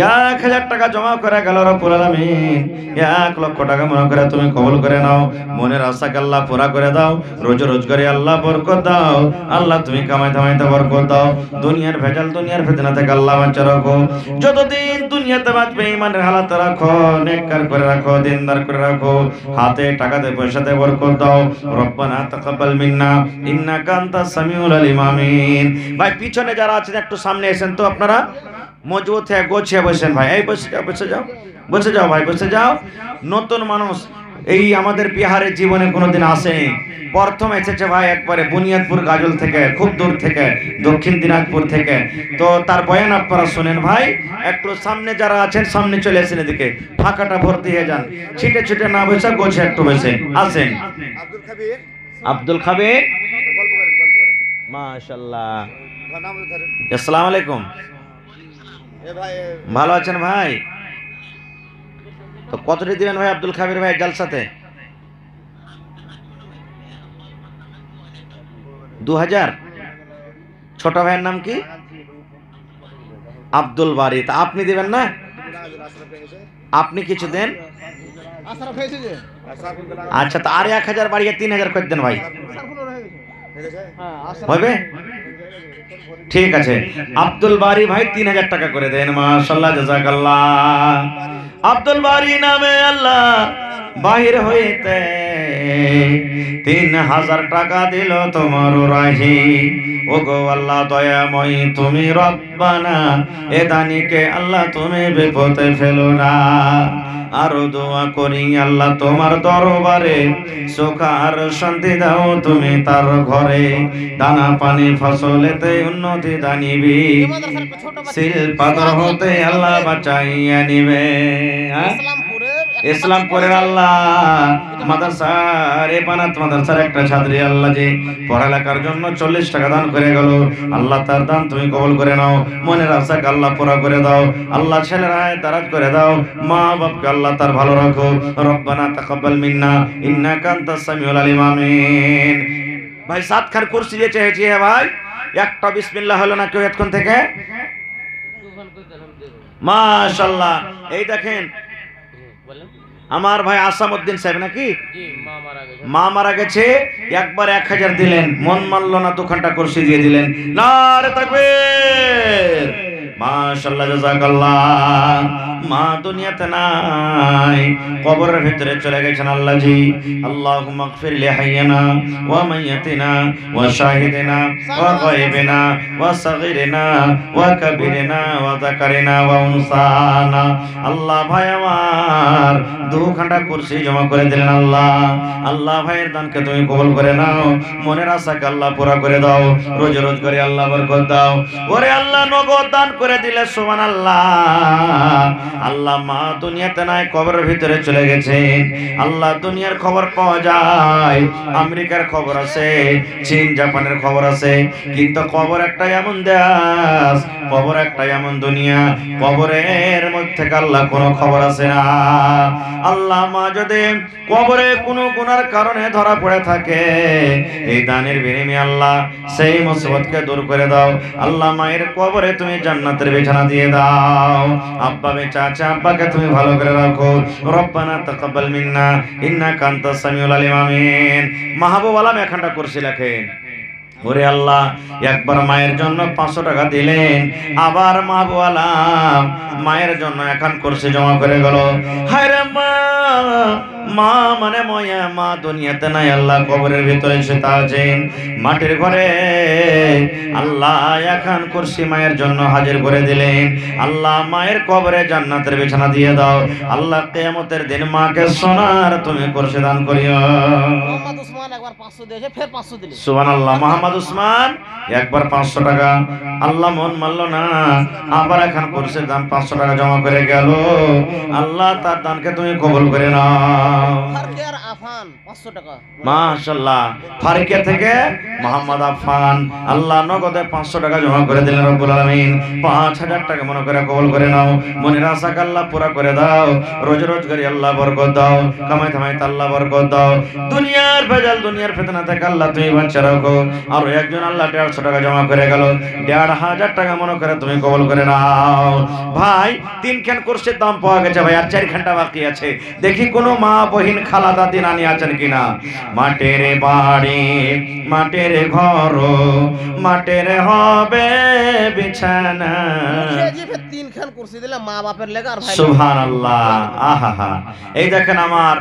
1000 টাকা জমা করে গেল রব্বুল আলামিন। 1 লক্ষ টাকা মনে করে তুমি কবুল করে নাও, মনের আশাকে আল্লাহ পুরা করে দাও, রোজ রোজগারে আল্লাহ বরকত দাও, আল্লাহ তুমি কামাই ধামাইতে বরকত দাও, দুনিয়ার ভেজাল দুনিয়ার ফিতনা থেকে আল্লাহ বাঁচিয়ে রাখো। যতদিন দুনিয়াতে বাঁচবে ঈমানের হালাত রাখো, নেককার করে রাখো, দিনদার করে রাখো, হাতে টাকাতে পয়সাতে বরকত দাও। রব্বানা তাকাব্বাল মিন্না ইন্নাকা আনতাস সামিউল আলিম। আমিন। ভাই পিছনে যারা আছেন একটু সামনে এসেন তো, আপনারা মজবুত হয়ে গোছিয়ে বসেন ভাই। এই বসে যাও, বসে যাও, বসে যাও ভাই, বসে যাও। নতুন মানুষ এই আমাদের বিহারের জীবনে কোনোদিন আসেনি, প্রথম এসেছে ভাই একবারে বুনিয়াদপুর গাজল থেকে, খুব দূর থেকে, দক্ষিণ দিনাজপুর থেকে। তো তার বয়ান আপনারা শুনেন ভাই। একটু সামনে যারা আছেন সামনে চলে আসেন, এদিকে ফাঁকাটা ভর্তি হয়ে যান, ছিটে ছিটে না বসে গোছে একটু বসেন। আসেন। আব্দুল খাবির, মাশাআল্লাহ। আসসালামু আলাইকুম, ভালো আছেন ভাই? তো কতটি দিবেন ভাই আব্দুল খাবির ভাই জালসাতে? 2000। ছোট ভাইয়ের নাম কি? আব্দুল বারি। তা আপনি দিবেন না? আপনি কিছু দেন। আচ্ছা, তো আর 1000 বাড়িয়ে 3000 করে দেন ভাই, হবে? ঠিক আছে, আব্দুল বারি ভাই 3000 টাকা করে দেন। মাশাআল্লাহ, জাযাকাল্লাহ। আব্দুল বারি নামে আল্লাহ বাহির হইতে 3000 টাকা দিল তোমার রাহি। ও গো আল্লাহ দয়াময় তুমি রব্বানা, এ দানিকে আল্লাহ তুমি বিপদে ফেলো না। আরো দোয়া করি আল্লাহ তোমার দরবারে, সুখ আর শান্তি দাও তুমি তার ঘরে, দানা পানি ফসলেতে উন্নতি দানিবি, শিল পাথর হতে আল্লাহ বাঁচাইয়া নিবে। ইসলামপুরের ইসলাম করে আল্লাহ মাদ্রাসার বানাত মাদ্রাসার একটা ছাত্রী আল্লাহ যে পড়ালেখার জন্য 40 টাকা দান করে গেল, আল্লাহ তার দান তুমি কবুল করে নাও, মনের আশাকে আল্লাহ পুরা করে দাও, আল্লাহ ছেলের হায়াত দারাজ করে দাও, মা বাপকে আল্লাহ তার ভালো রাখো। রব্বানা তাকাব্বাল মিন্না ইন্নাকা আনতাস সামিউল আলিম। আমিন। ভাই 7 খান কুরসি দিয়ে চেয়েছি ভাই, একটা বিসমিল্লাহ হলো না কেউ এতক্ষণ থেকে? মাশাআল্লাহ। এই দেখেন আমার ভাই আসামউদ্দিন সাহেব নাকি মা মারা গেছে, একবার 1000 দিলেন, মন মানলো না, 2 ঘন্টা কুরসি দিয়ে দিলেন। নারে তাকবীর, মাশাআল্লাহ, জাযাকাল্লাহ। মা দুনিয়াতে নাই, কবরের ভিতরে চলে গেছেন আল্লাহ জি। আল্লাহুম্মা গফির লি হাইয়িনা ওয়া মাইয়িতিনা ওয়া শাহিদিনা ওয়া গায়বিনা ওয়া সাগীরিনা ওয়া কাবীরিনা ওয়া যাকারিনা ওয়া উনসানা। আল্লাহ ভাই আমার 2 ঘন্টা কুরসি জমা করে দিলেন আল্লাহ। আল্লাহ ভাইয়ের দানকে তুমি কবুল করে নাও, মনের আশাকে আল্লাহ পুরা করে দাও, রোজ রোজ করে আল্লাহ বরকত দাও। ওরে আল্লাহ নগদ দান করে দিলে সুবহানাল্লাহ। আল্লাহ মা দুনিয়াতে নাই, কবরের ভিতরে চলে গেছে। আল্লাহ দুনিয়ার খবর পাওয়া যায়, আমেরিকার খবর আছে, চীন জাপানের খবর আছে, কিন্তু কবর একটা এমন দেশ, কবর একটা এমন দুনিয়া, কবরের মধ্যে আল্লাহ কোনো খবর আছে না। আল্লাহ মা যদি কবরে কোনো গুনার কারণে ধরা পড়ে থাকে, এই দানের বিনিময়ে আল্লাহ সেই মুসিবতকে দূর করে দাও। আল্লাহ মায়ের কবরে তুমি জান্নাতের বিছানা দিয়ে দাও। আব্বা বেঁচে আছে, আব্বাকে তুমি ভালো করে রাখো। রব্বানা তাকাব্বাল মিন্না ইন্নাকা আনতাস সামিউল আলিম। আমিন। মাহবুব আলম এখানটা কুরসি লেখেন। ওরে আল্লাহ, একবার মায়ের জন্য 500 টাকা দিলেন, আবার মাহবুব আলম মায়ের জন্য এখন কুরসি জমা করে গেল। হায় রে মা, মা মানে ময়া, মা দুনিয়াতে নাই, আল্লাহ কবরের ভিতরে শুয়ে আছেন, মাটির ঘরে। আল্লাহ এখন কুরসি মায়ের জন্য হাজির করে দিলেন। আল্লাহ মায়ের কবরে জান্নাতের বিছানা দিয়ে দাও। আল্লাহ কিয়ামতের দিন মাকে সোনার তুমি কুরসি দান করিও। মোহাম্মদ উসমান একবার 500 দিয়েছে, ফের 500 দিলেন। সুবহানাল্লাহ। মোহাম্মদ উসমান একবার 500 টাকা, আল্লাহ মন মানলো না, আবার এখন কুরসির দাম 500 টাকা জমা করে গেল। আল্লাহ তার দানকে তুমি কবুল করে নাও। ফারকিয়ার আফান 500 টাকা। মাশাআল্লাহ। ফারিকা থেকে মোহাম্মদ আফান, আল্লাহ নগদে 500 টাকা জমা করে দিলেন রব্বুল আলামিন। 5000 টাকা মনে করে কবুল করে নাও, মনের আশাকে আল্লাহ পুরা করে দাও, রোজ রোজ করে আল্লাহ বরকত দাও, কামাই ধামাই আল্লাহ বরকত দাও, দুনিয়ার ভেজাল দুনিয়ার ফিতনা থেকে আল্লাহ তুমি বাঁচিয়ে রাখো। আর একজন আল্লাহ 150 টাকা জমা করে গেল, 1500 টাকা মনে করে তুমি কবুল করে নাও। ভাই 3 খান কুরসির দাম পাওয়া গেছে ভাই, আর 4 ঘন্টা বাকি আছে। দেখি কোনো মা বহিন খালা দাদি নানি আছেন কিনা। মাটির বাড়ি মাটির ঘর, মাটির হবে বিছানা। জি ফের 3 খান কুরসি দিলে মা বাপের লেগে আর ভাই। সুবহানাল্লাহ। আহা, এই দেখেন আমার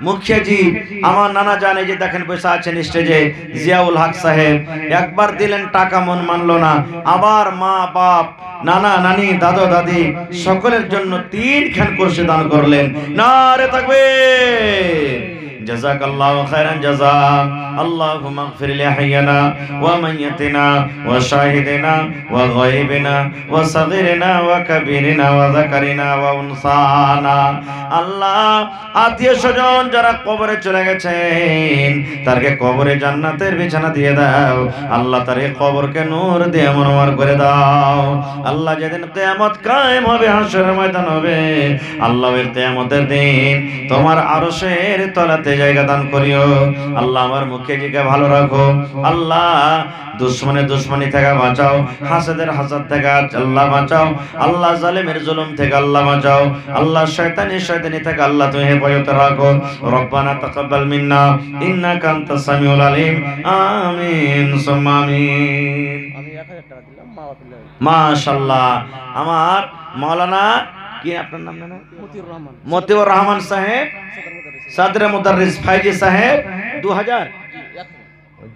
মুখিয়াজি, আমার নানা জান, এই যে দেখেন বসে আছেন স্টেজে, জিয়াউল হক সাহেব, একবার দিলেন টাকা, মন মানলো না, আবার মা বাপ নানা নানি দাদা দাদি সকলের জন্য 3 খান কুরসি দান করলেন। নারে তাকবীর। জাযাকাল্লাহু খাইরান জাযা। আল্লাহুম্মা গফির লি হাইয়িনা ওয়া মাইয়িতিনা ওয়া শাহিদিনা ওয়া গায়বিনা ওয়া সাগীরিনা ওয়া কাবীরিনা ওয়া যাকারিনা ওয়া উনসানা। আল্লাহ আত্মীয় স্বজন যারা কবরে চলে গেছেন, তারকে কবরে জান্নাতের বিছানা দিয়ে দাও। আল্লাহ তার এই কবরকে নূর দিয়ে মনোয়ার করে দাও। আল্লাহ যেদিন কিয়ামত কায়েম হবে, হাশরের ময়দান হবে, আল্লাহ এর কিয়ামতের দিন তোমার আরশের তলাতে জায়গা দান করিও। আল্লাহ আমার মুখিয়াজিকে ভালো রাখো। আল্লাহ দুশমনের দুশমনি থেকে বাঁচাও, হাসেদের হাসাদ থেকে আল্লাহ বাঁচাও। আল্লাহ জালিমের জুলুম থেকে আল্লাহ বাঁচাও। আল্লাহ শয়তানি থেকে আল্লাহ তুমি হেফাজত রাখো। রব্বানা তাকাব্বাল মিন্না ইন্নাকা আনতাস সামিউল আলিম। আমিন সুম্মা আমিন। আমি 1000 টাকা দিলাম মা বাপের লেগে। মাশাআল্লাহ। আমার মাওলানা কি আপনার নাম জানেন? মতিউর রহমান। মতিউর রহমান সাহেব, সাদরে মুদাররিস ফাইজি সাহেব 2000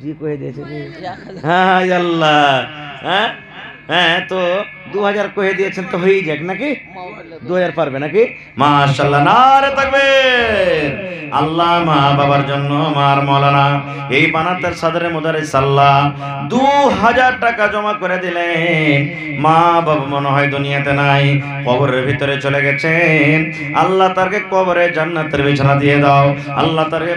জি কয়ে দিয়েছে জি। হ্যাঁ আল্লাহ, হ্যাঁ হ্যাঁ, তো 2000 কয়ে দিয়েছেন তো হয়ে যাক নাকি? 2000 পারবে নাকি? মাশাআল্লাহ। নারে তাকবীর। আল্লাহ মা বাবার জন্য মার মৌলানা এই বানাতের সাদরে মুদারিস আল্লাহ 2000 টাকা জমা করে দিলেন। মা বাবা মনে হয় দুনিয়াতে নাই, কবরের ভিতরে চলে গেছেন। আল্লাহ তারকে কবরে জান্নাতের বিছানা দিয়ে দাও। আল্লাহ তারকে